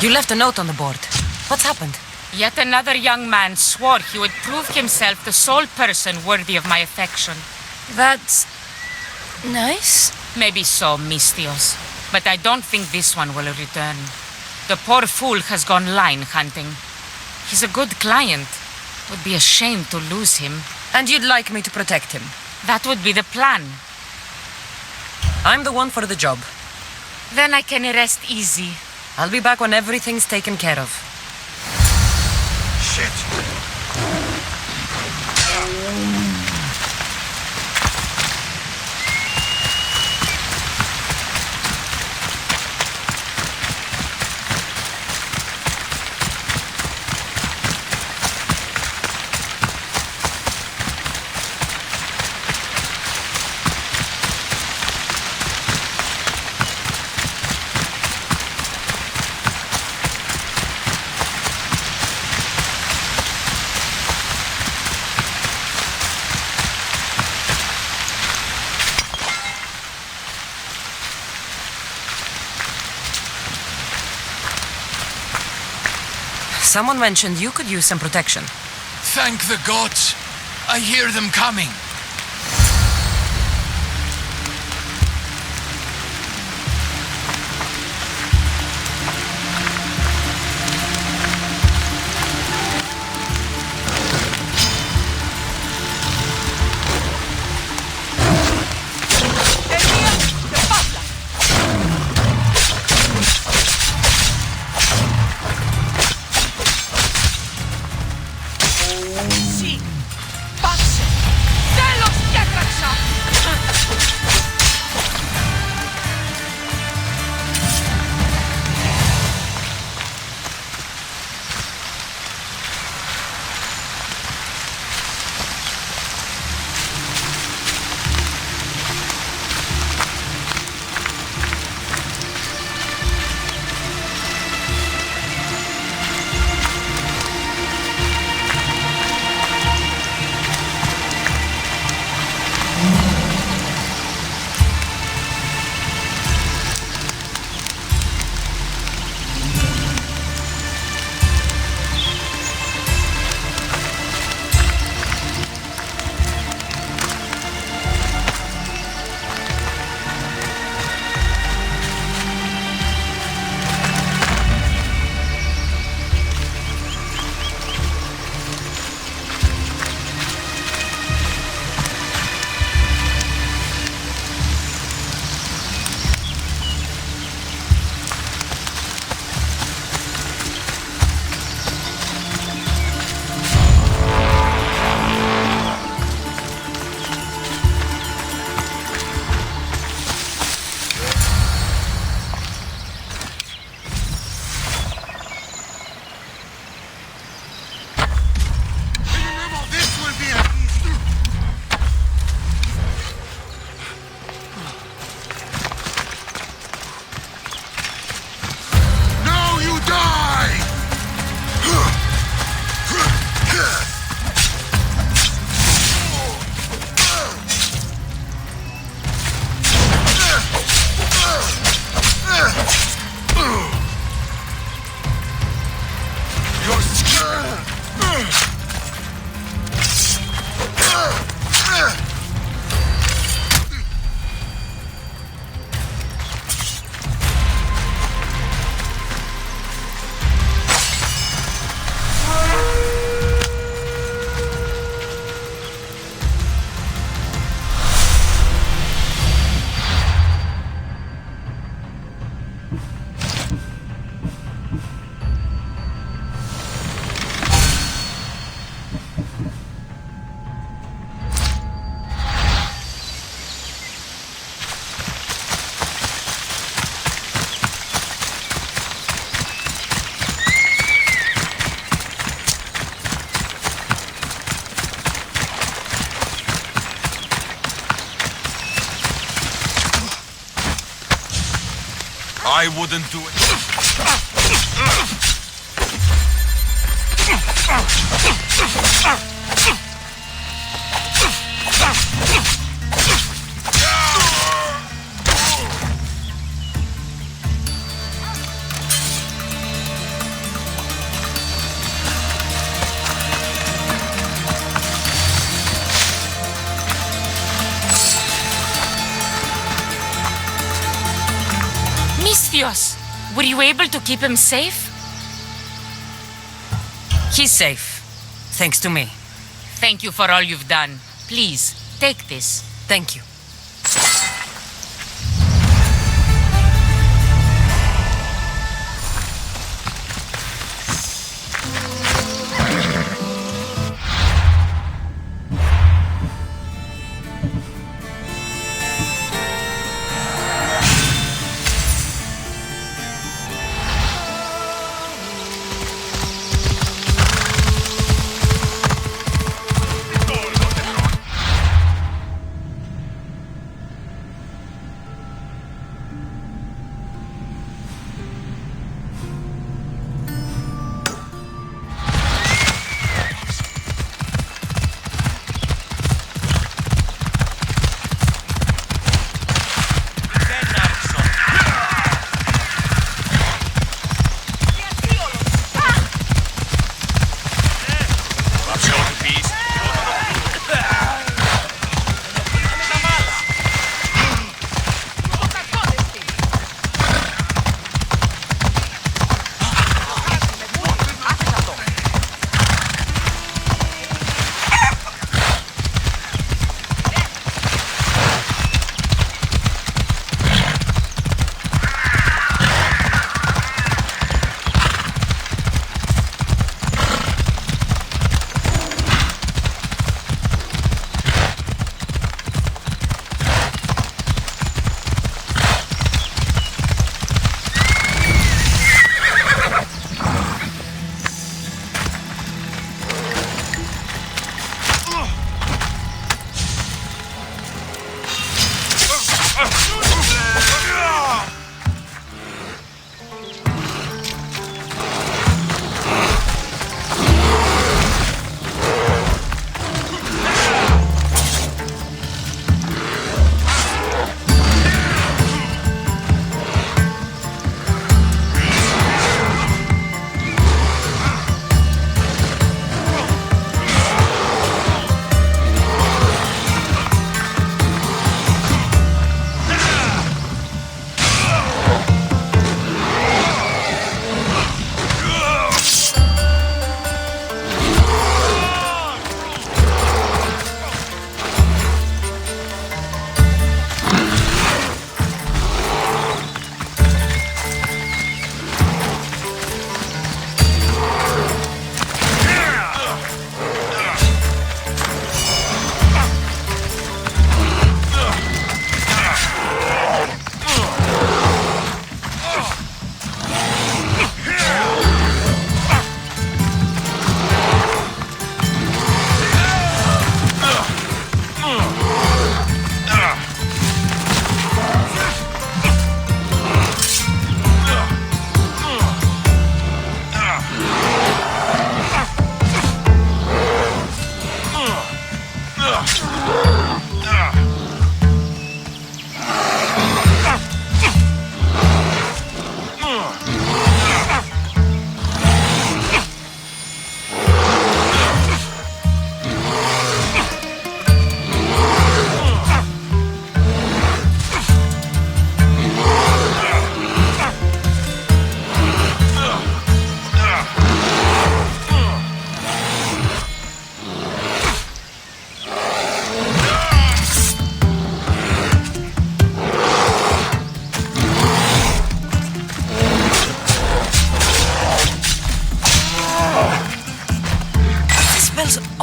You left a note on the board. What's happened? Yet another young man swore he would prove himself the sole person worthy of my affection. That's nice. Maybe so, Mistios. But I don't think this one will return. The poor fool has gone line hunting. He's a good client. Would be a shame to lose him. And you'd like me to protect him? That would be the plan. I'm the one for the job. Then I can rest easy. I'll be back when everything's taken care of. Shit! Someone mentioned you could use some protection. Thank the gods. I hear them coming. I wouldn't do Misthios, were you able to keep him safe? He's safe. Thanks to me. Thank you for all you've done. Please, take this. Thank you.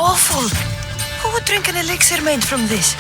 Awful! Who would drink an elixir made from this?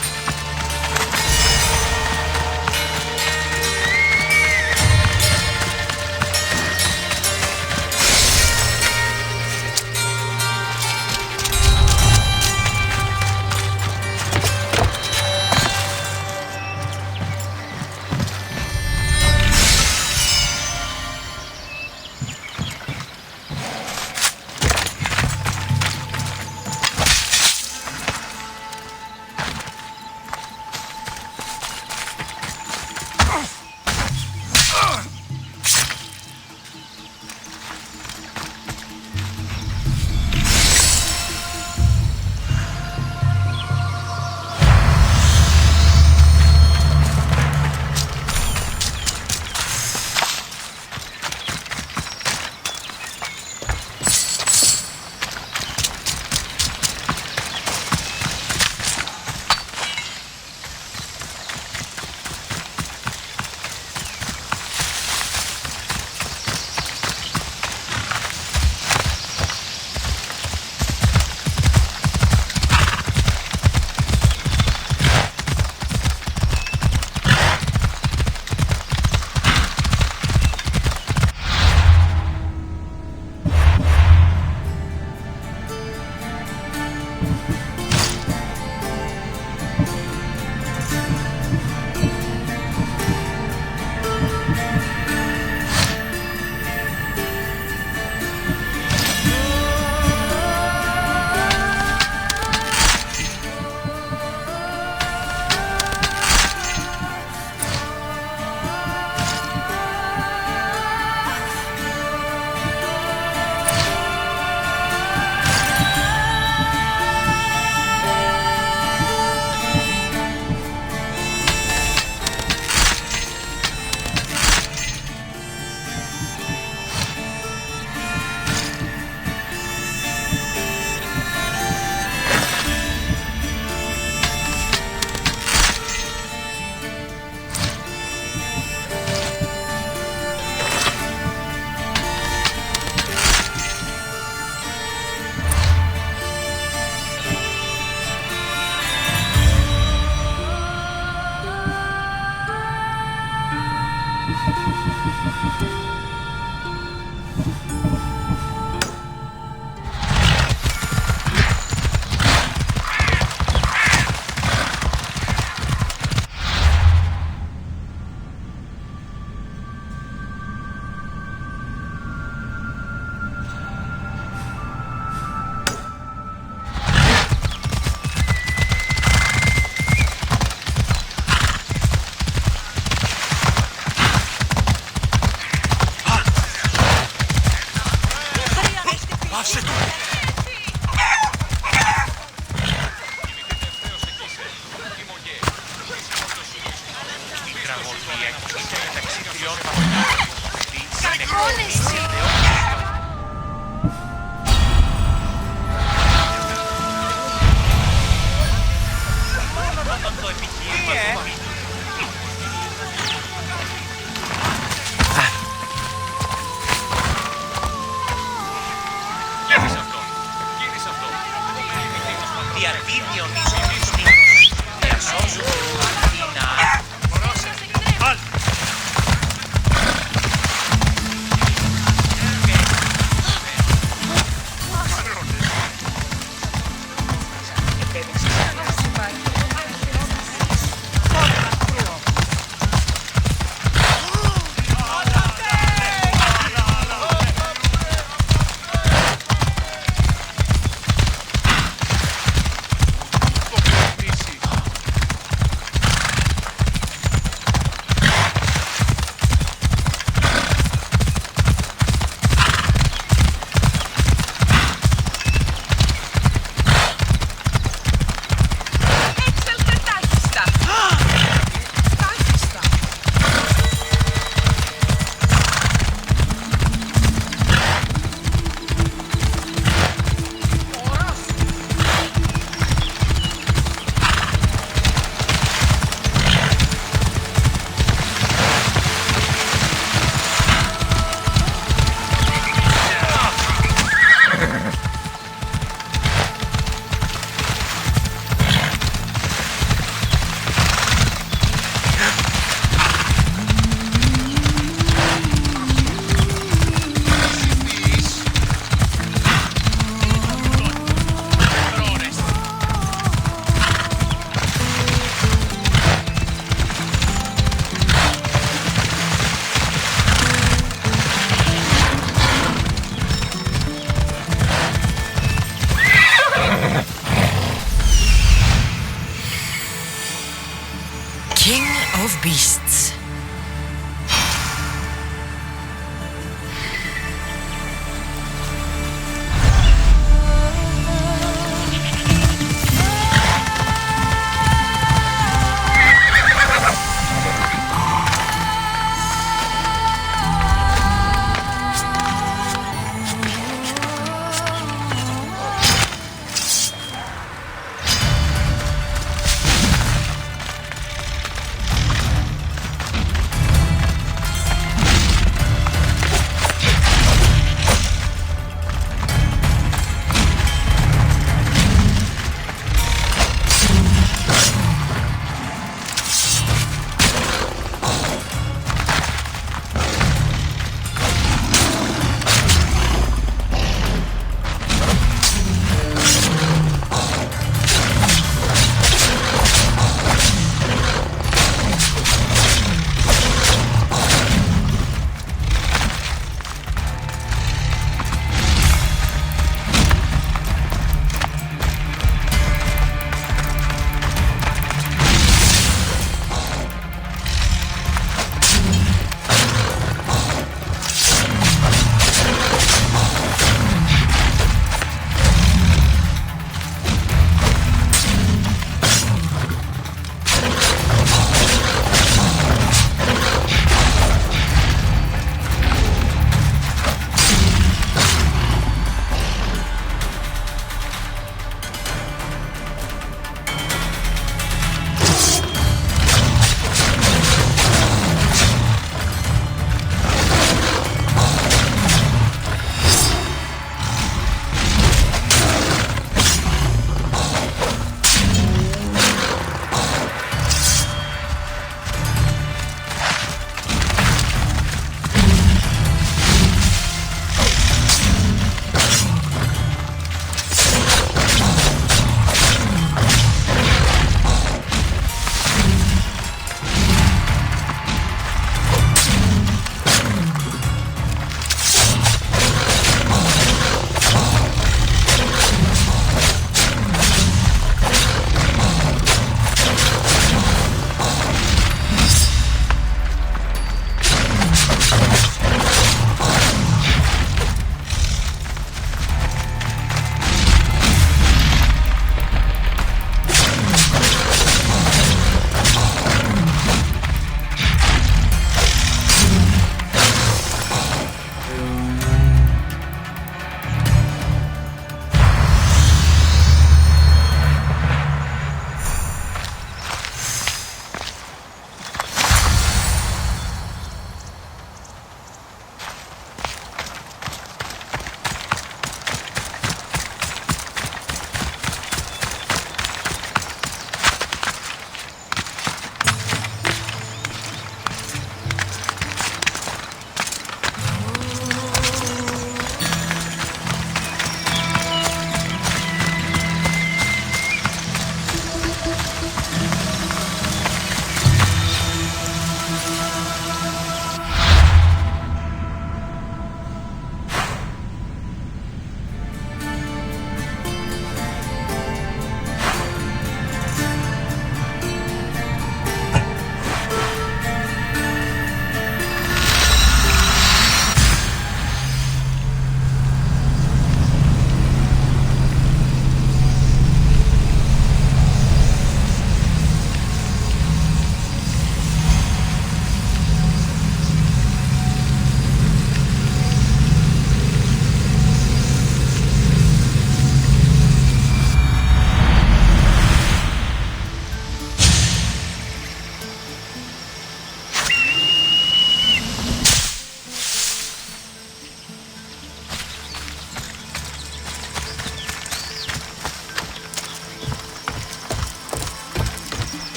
of beasts.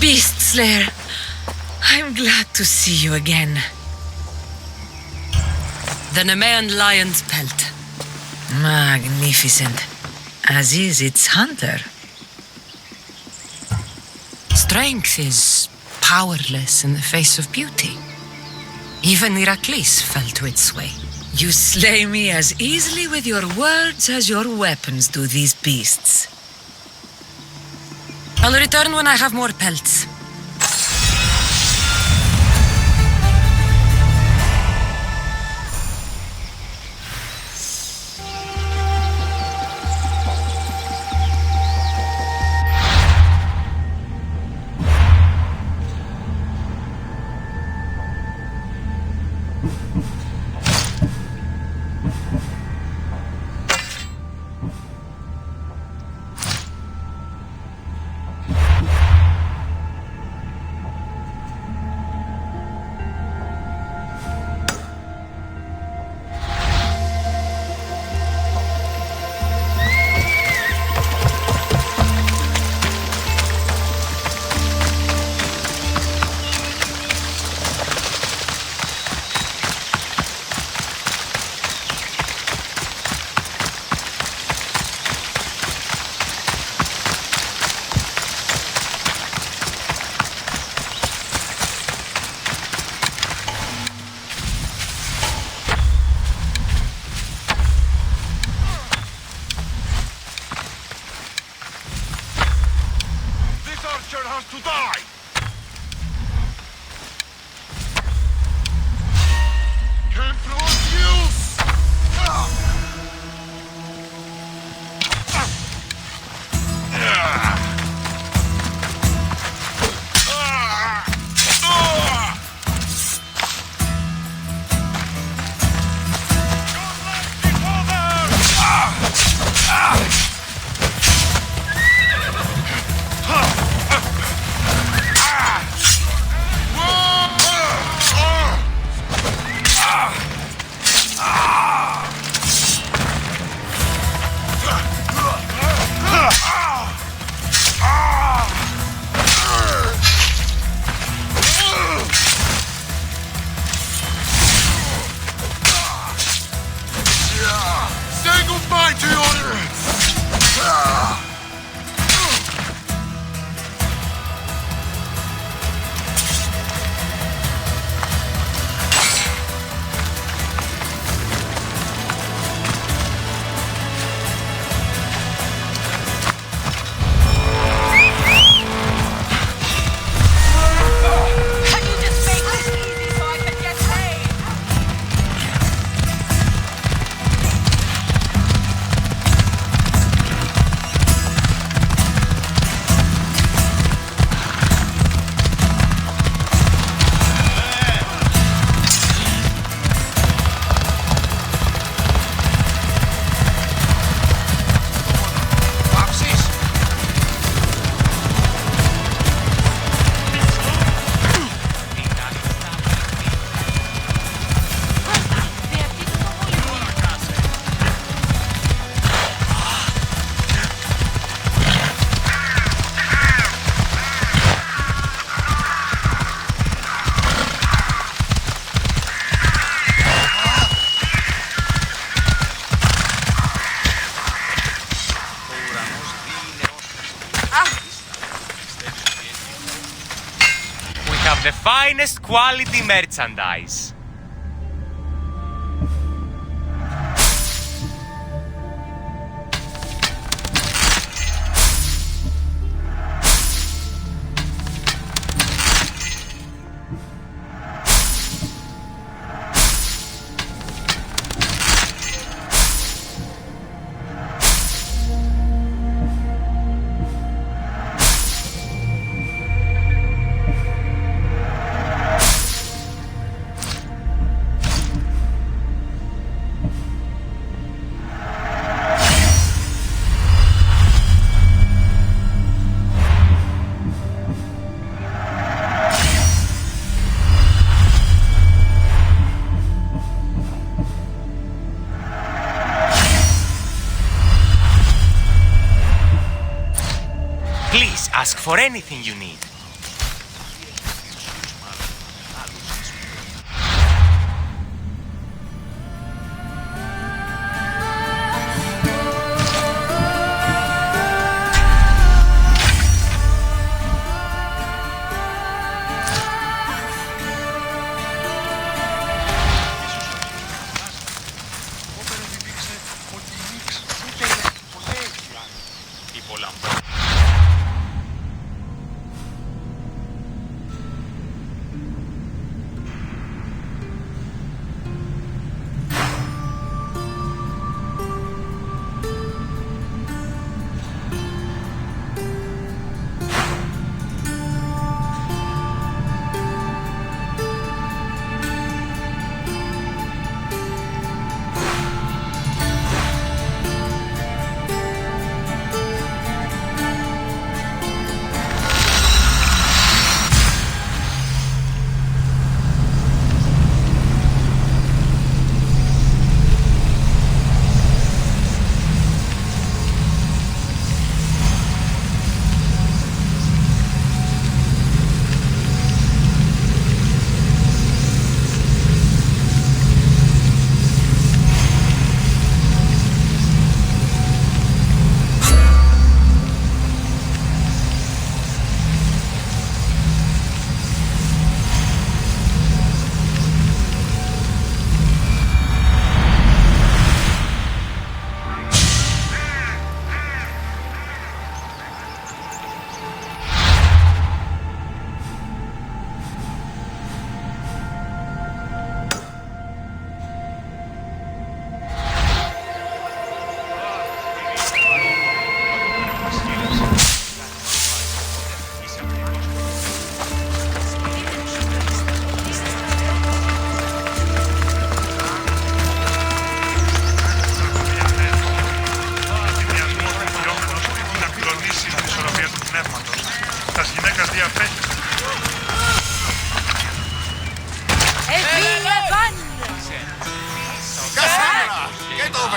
Beast Slayer, I'm glad to see you again. The Nemean lion's pelt. Magnificent. As is its hunter. Strength is powerless in the face of beauty. Even Heracles fell to its sway. You slay me as easily with your words as your weapons do these beasts. I'll return when I have more pelts. To die! Can't produce! The finest quality merchandise. Please ask for anything you need.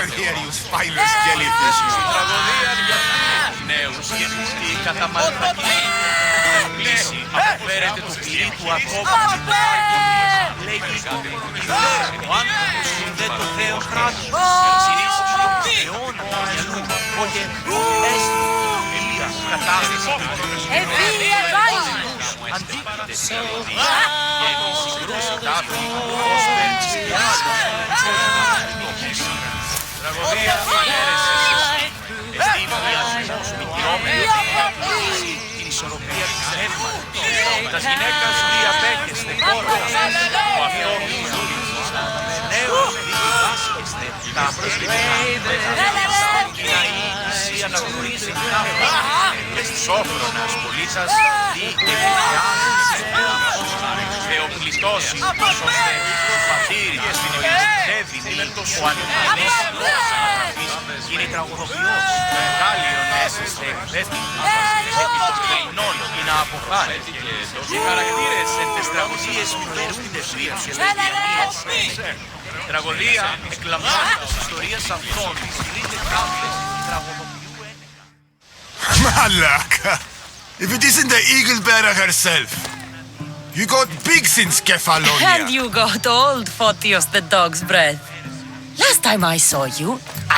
over here, you spineless jellyfish. Τραγωδία για νέους και τη καταμαλθακή. Κλείσει, αποφέρεται το πυρί του ακόμα. Λέγει ο άνθρωπος συνδέει το Θεό κράτος. Συνήθως αιώνα μυαλού. Οπότε έστει Ελία κατάσταση του αντίκειται σε Ελία και συγκρούσει κάποιοι ως περτσιάς. Τραγωδία διέρεσης. Εστίνει διασμός μητριόμενος την ισορροπία της πνεύματος. Τα γυναίκας διαπέκεστε χώρα. Ο αυτός νέος διδάσκεστε τα προσλημμένα. Εσύ αναγνωρίστε την άφη. Σόφρονας πολίτας διεπιάζεστε. Θεοπλητώσει ώστε το πατήρι στην ευληπτεύει ο ανεπανής είναι τραγουδοποιός. Γάλλιον έσαστε επί των κλεινών ή να αποφάρετε. Οι χαρακτήρες εν τες τραγωδίες μητερούνται βίας και διανύες. Τραγωδία εκλαμβάνει τις ιστορίες αυτών. Δείτε κάμπλες τραγουδοποιού ένεκα. Malaka! If it isn't the eagle bearer herself. You got big since Kefalonia. And you got old, Photios the dog's breath. Last time I saw you,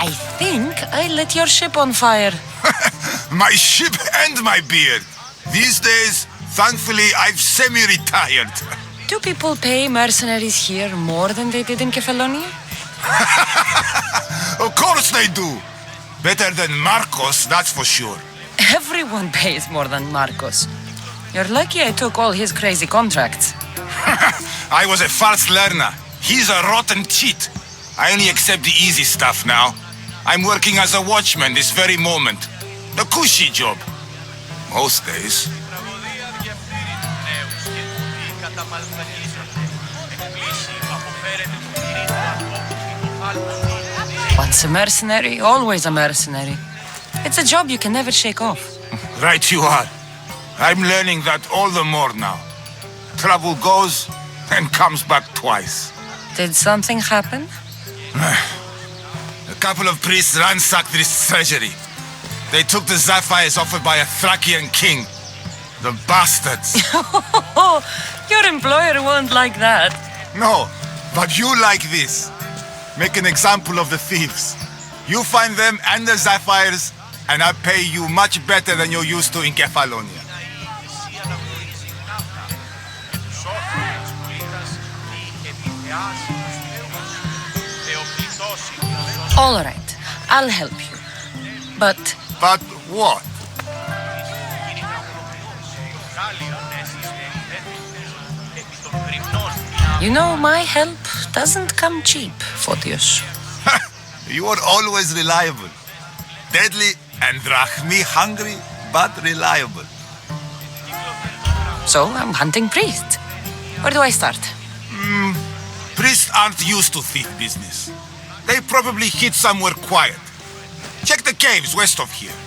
I think I lit your ship on fire. My ship and my beard. These days, thankfully, I've semi-retired. Do people pay mercenaries here more than they did in Kefalonia? Of course they do. Better than Marcos, that's for sure. Everyone pays more than Marcos. You're lucky I took all his crazy contracts. I was a fast learner. He's a rotten cheat. I only accept the easy stuff now. I'm working as a watchman this very moment. The cushy job. Most days. Once a mercenary, always a mercenary. It's a job you can never shake off. Right you are. I'm learning that all the more now. Trouble goes and comes back twice. Did something happen? A couple of priests ransacked this treasury. They took the sapphires offered by a Thracian king. The bastards. Your employer won't like that. No, but you like this. Make an example of the thieves. You find them and the sapphires, and I pay you much better than you're used to in Kefalonia. All right, I'll help you. But But what? you know, my help doesn't come cheap, Photios. You are always reliable. Deadly and drachmi hungry, but reliable. So I'm hunting priests. Where do I start? Priests aren't used to thief business. They probably hid somewhere quiet. Check the caves west of here.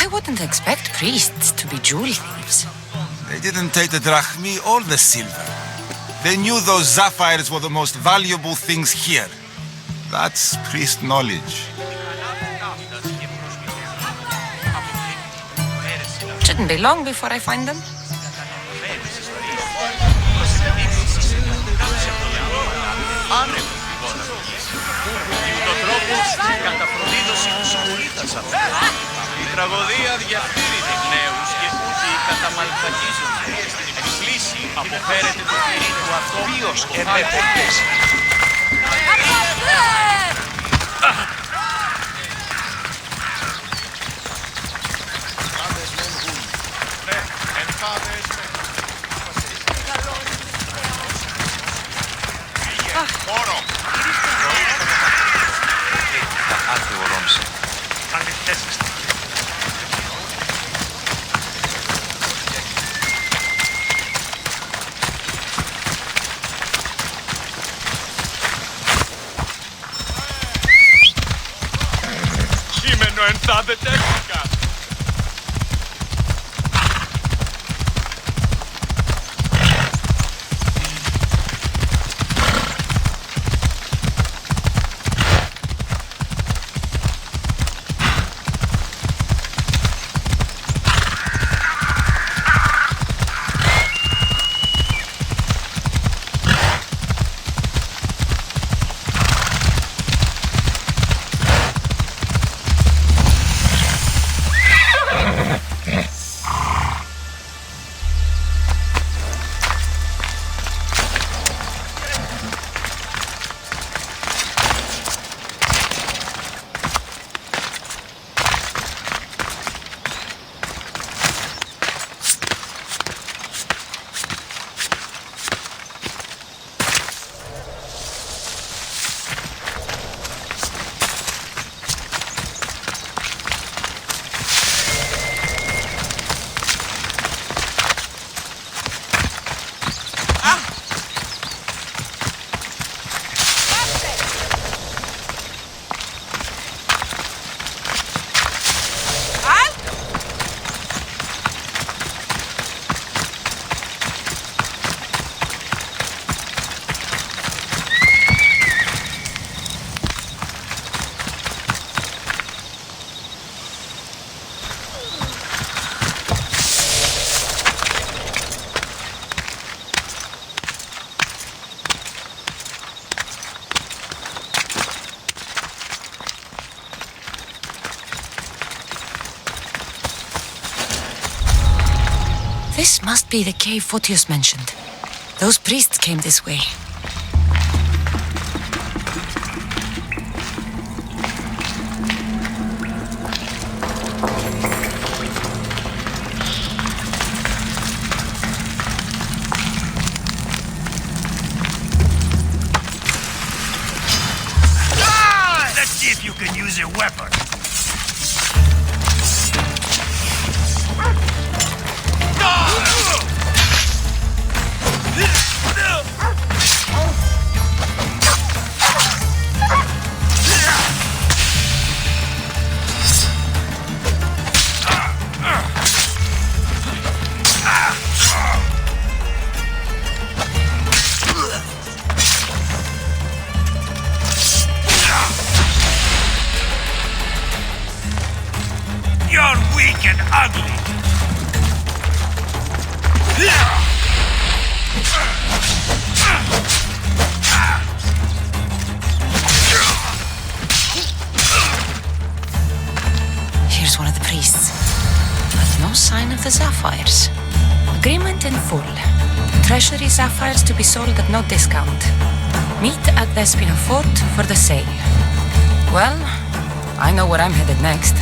I wouldn't expect priests to be jewel thieves. They didn't take the drachmi or the silver. They knew those sapphires were the most valuable things here. That's priest knowledge. Shouldn't be long before I find them. Η τραγωδία διαφύρεται νέους και ούτοι καταμαλθακίζονται. Εκκλήσει αποφέρεται το πυρί του αυτόβιος επέπαιξ. Μόρο! Κείμενο ενθάδε τέχνικα. This must be the cave Photios mentioned. Those priests came this way. Let's see if you can use a weapon. You're weak and ugly. Here's one of the priests. But no sign of the sapphires. Agreement in full. Treasury sapphires to be sold at no discount. Meet at Despina Fort for the sale. Well, I know where I'm headed next.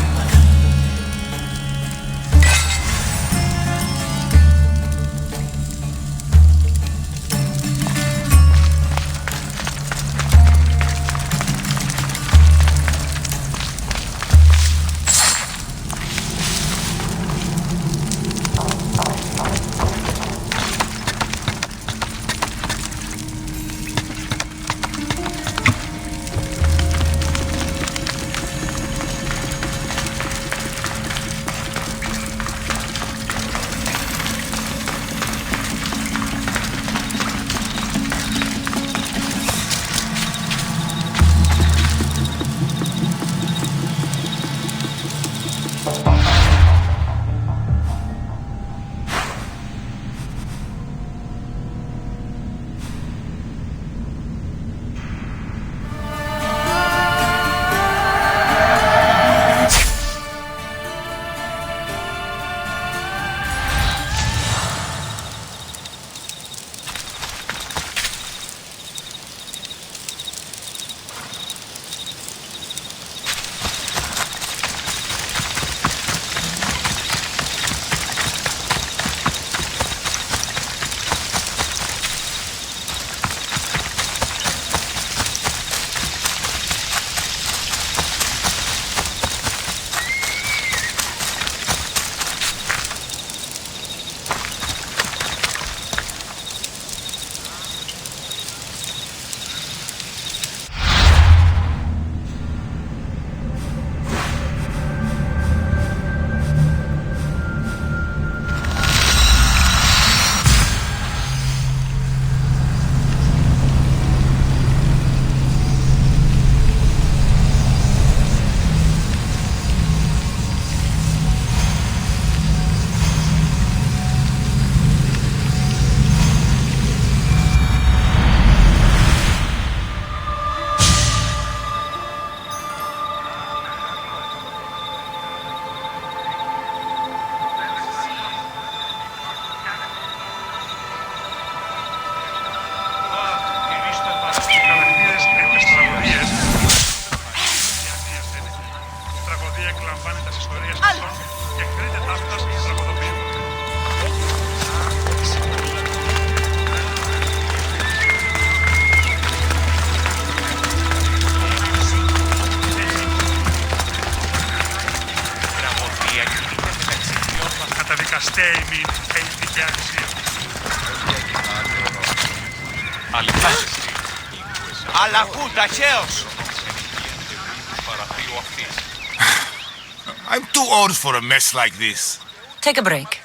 I'm too old for a mess like this. Take a break.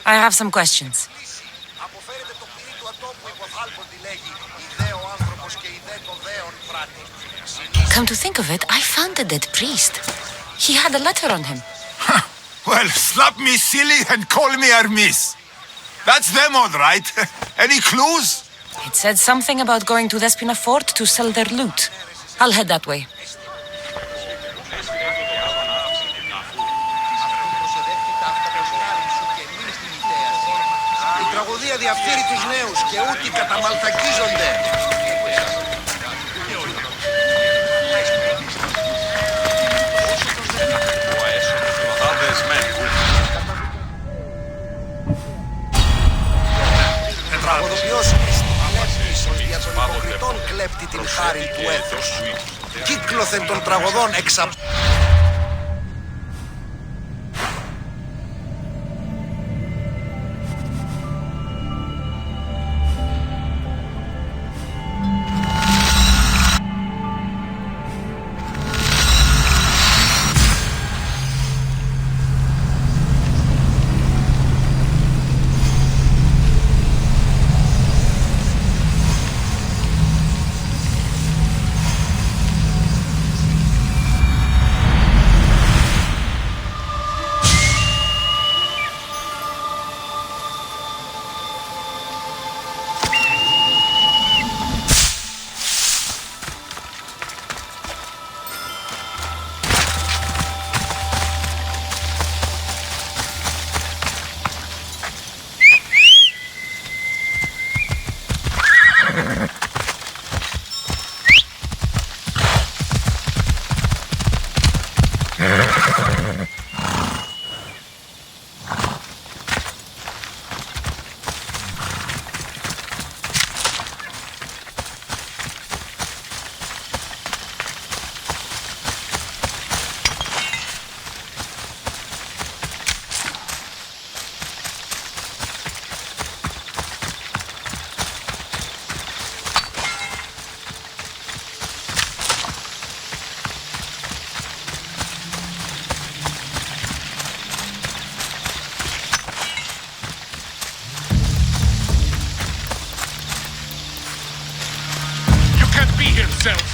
I have some questions. Come to think of it, I found the dead priest. He had a letter on him. Well, slap me silly and call me Hermes. That's them all right. Any clues? It said something about going to Despina Fort to sell their loot. I'll head that way. διαφθείρει τους νέους και ούτι καταμαλτακίζονται. Τραγωδοποιός κλέπτης ως δια των υποκριτών κλέπτει την χάρη του έθους. Κύκλωθεν των τραγωδών εξαπ...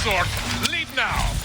Sword. Leave now!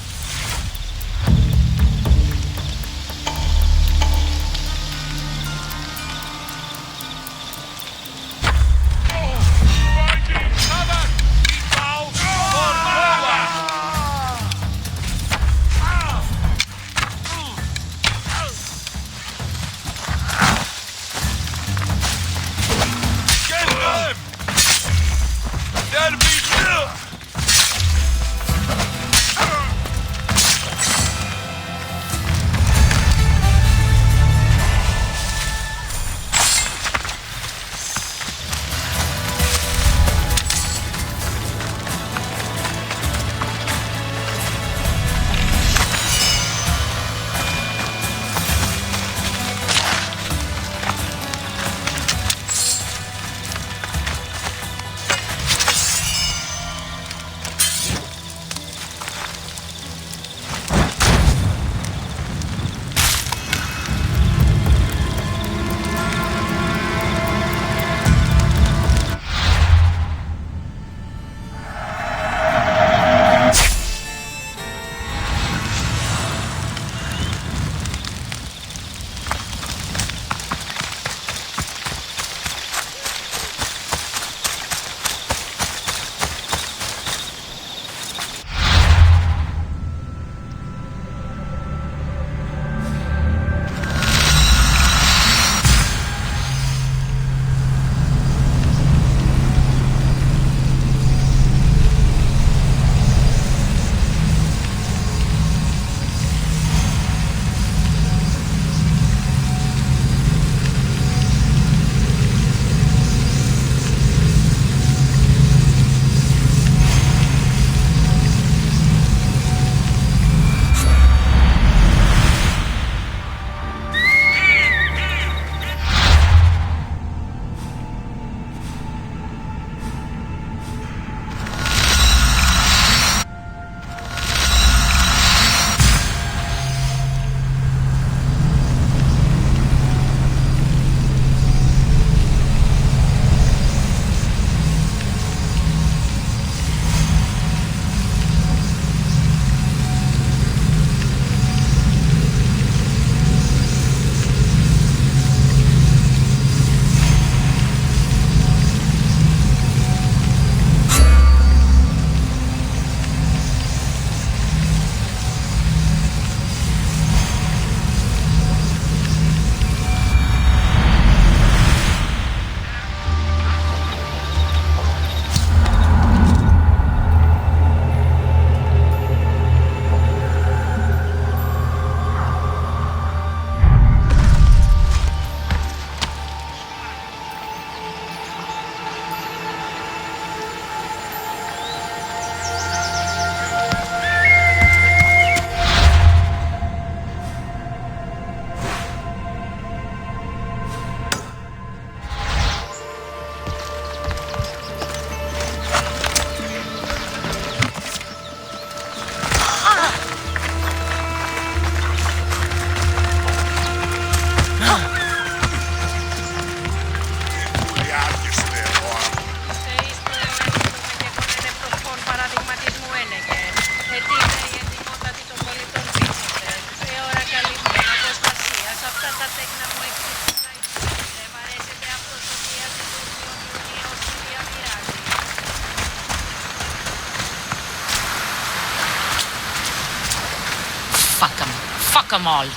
Fuck them. Fuck them all.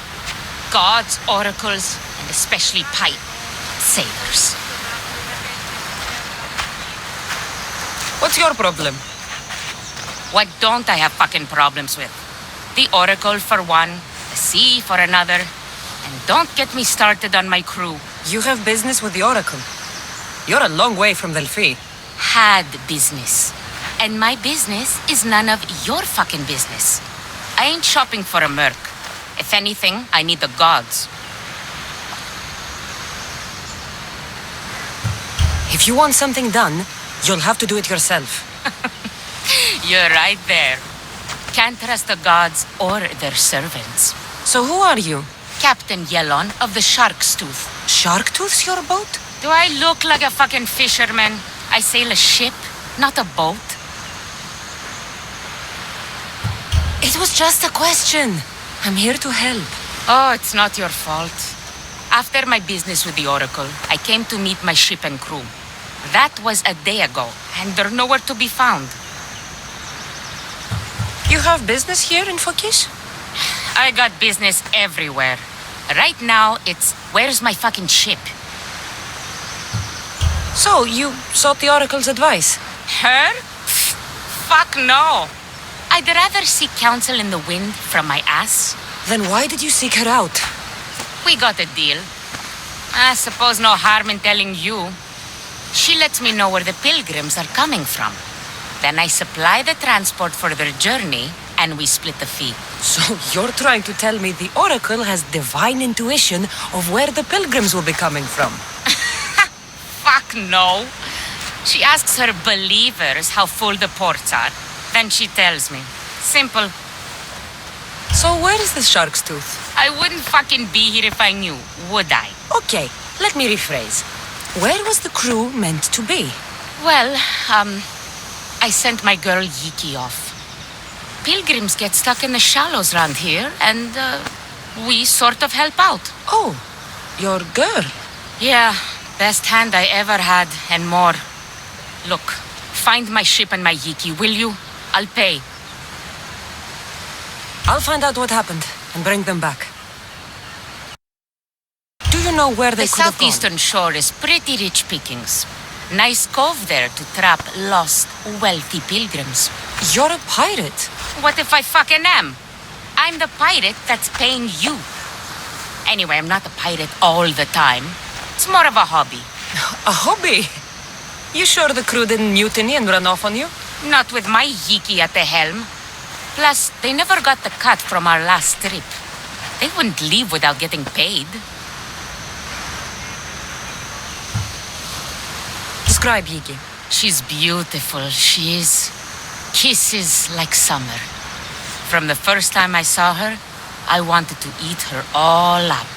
Gods, oracles, and especially sailors. What's your problem? What don't I have fucking problems with? The oracle for one, the sea for another, and don't get me started on my crew. You have business with the Oracle. You're a long way from Delphi. Had business. And my business is none of your fucking business. I ain't shopping for a merc. If anything, I need the gods. If you want something done, you'll have to do it yourself. You're right there. Can't trust the gods or their servants. So who are you? Captain Yellon of the Shark's Tooth. Sharktooth's your boat? Do I look like a fucking fisherman? I sail a ship, not a boat. It was just a question. I'm here to help. Oh, it's not your fault. After my business with the Oracle, I came to meet my ship and crew. That was a day ago, and they're nowhere to be found. You have business here in Fokish? I got business everywhere. Right now, it's, where's my fucking ship? So, you sought the Oracle's advice? Her? Fuck no. I'd rather seek counsel in the wind from my ass. Then why did you seek her out? We got a deal. I suppose no harm in telling you. She lets me know where the pilgrims are coming from. Then I supply the transport for their journey, and we split the fee. So you're trying to tell me the Oracle has divine intuition of where the pilgrims will be coming from? Fuck no. She asks her believers how full the ports are. Then she tells me. Simple. So where is the Shark's Tooth? I wouldn't fucking be here if I knew, would I? Okay, let me rephrase. Where was the crew meant to be? Well, I sent my girl Yiki off. Pilgrims get stuck in the shallows round here, and, we sort of help out. Oh, your girl? Yeah, best hand I ever had, and more. Look, find my ship and my Yiki, will you? I'll pay. I'll find out what happened and bring them back. Do you know where they The could have gone? southeastern shore is pretty rich pickings. Nice cove there to trap lost, wealthy pilgrims. You're a pirate. What if I fucking am? I'm the pirate that's paying you. Anyway, I'm not a pirate all the time. It's more of a hobby. A hobby? You sure the crew didn't mutiny and run off on you? Not with my Yiki at the helm. Plus, they never got the cut from our last trip. They wouldn't leave without getting paid. Describe Yiki. She's beautiful, she is. Kisses like summer. From the first time I saw her, I wanted to eat her all up.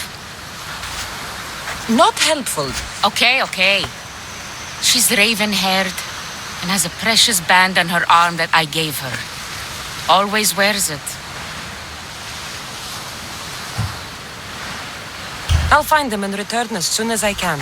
Not helpful. Okay. She's raven-haired and has a precious band on her arm that I gave her. Always wears it. I'll find them and return as soon as I can.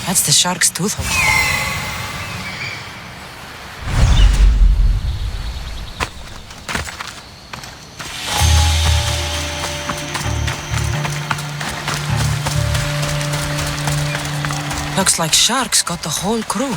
That's the shark's tooth hole. Looks like sharks got the whole crew.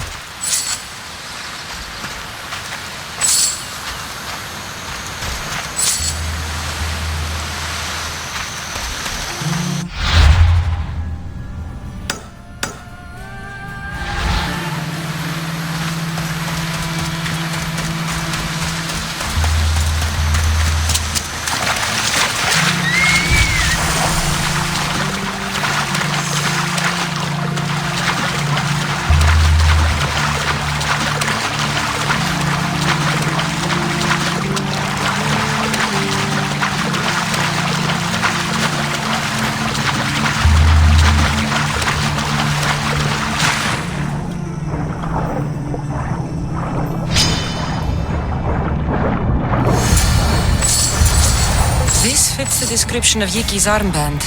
This fits the description of Yiki's armband.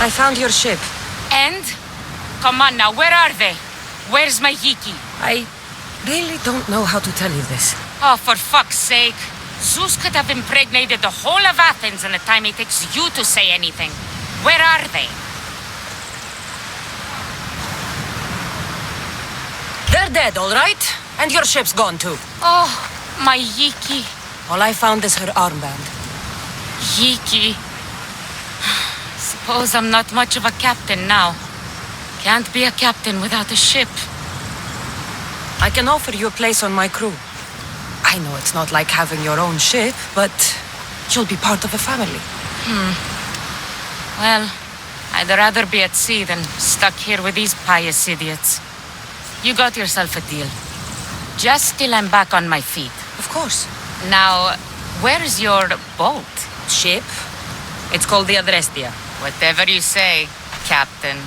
I found your ship. And? Come on now, where are they? Where's my Yiki? I really don't know how to tell you this. Oh, for fuck's sake. Zeus could have impregnated the whole of Athens in the time it takes you to say anything. Where are they? They're dead, all right? And your ship's gone too. Oh, my Yiki. All I found is her armband. Yiki. Suppose I'm not much of a captain now. Can't be a captain without a ship. I can offer you a place on my crew. I know it's not like having your own ship, but you'll be part of a family. Well, I'd rather be at sea than stuck here with these pious idiots. You got yourself a deal. Just till I'm back on my feet. Of course. Now, where's your boat? Ship? It's called the Adrestia. Whatever you say, Captain.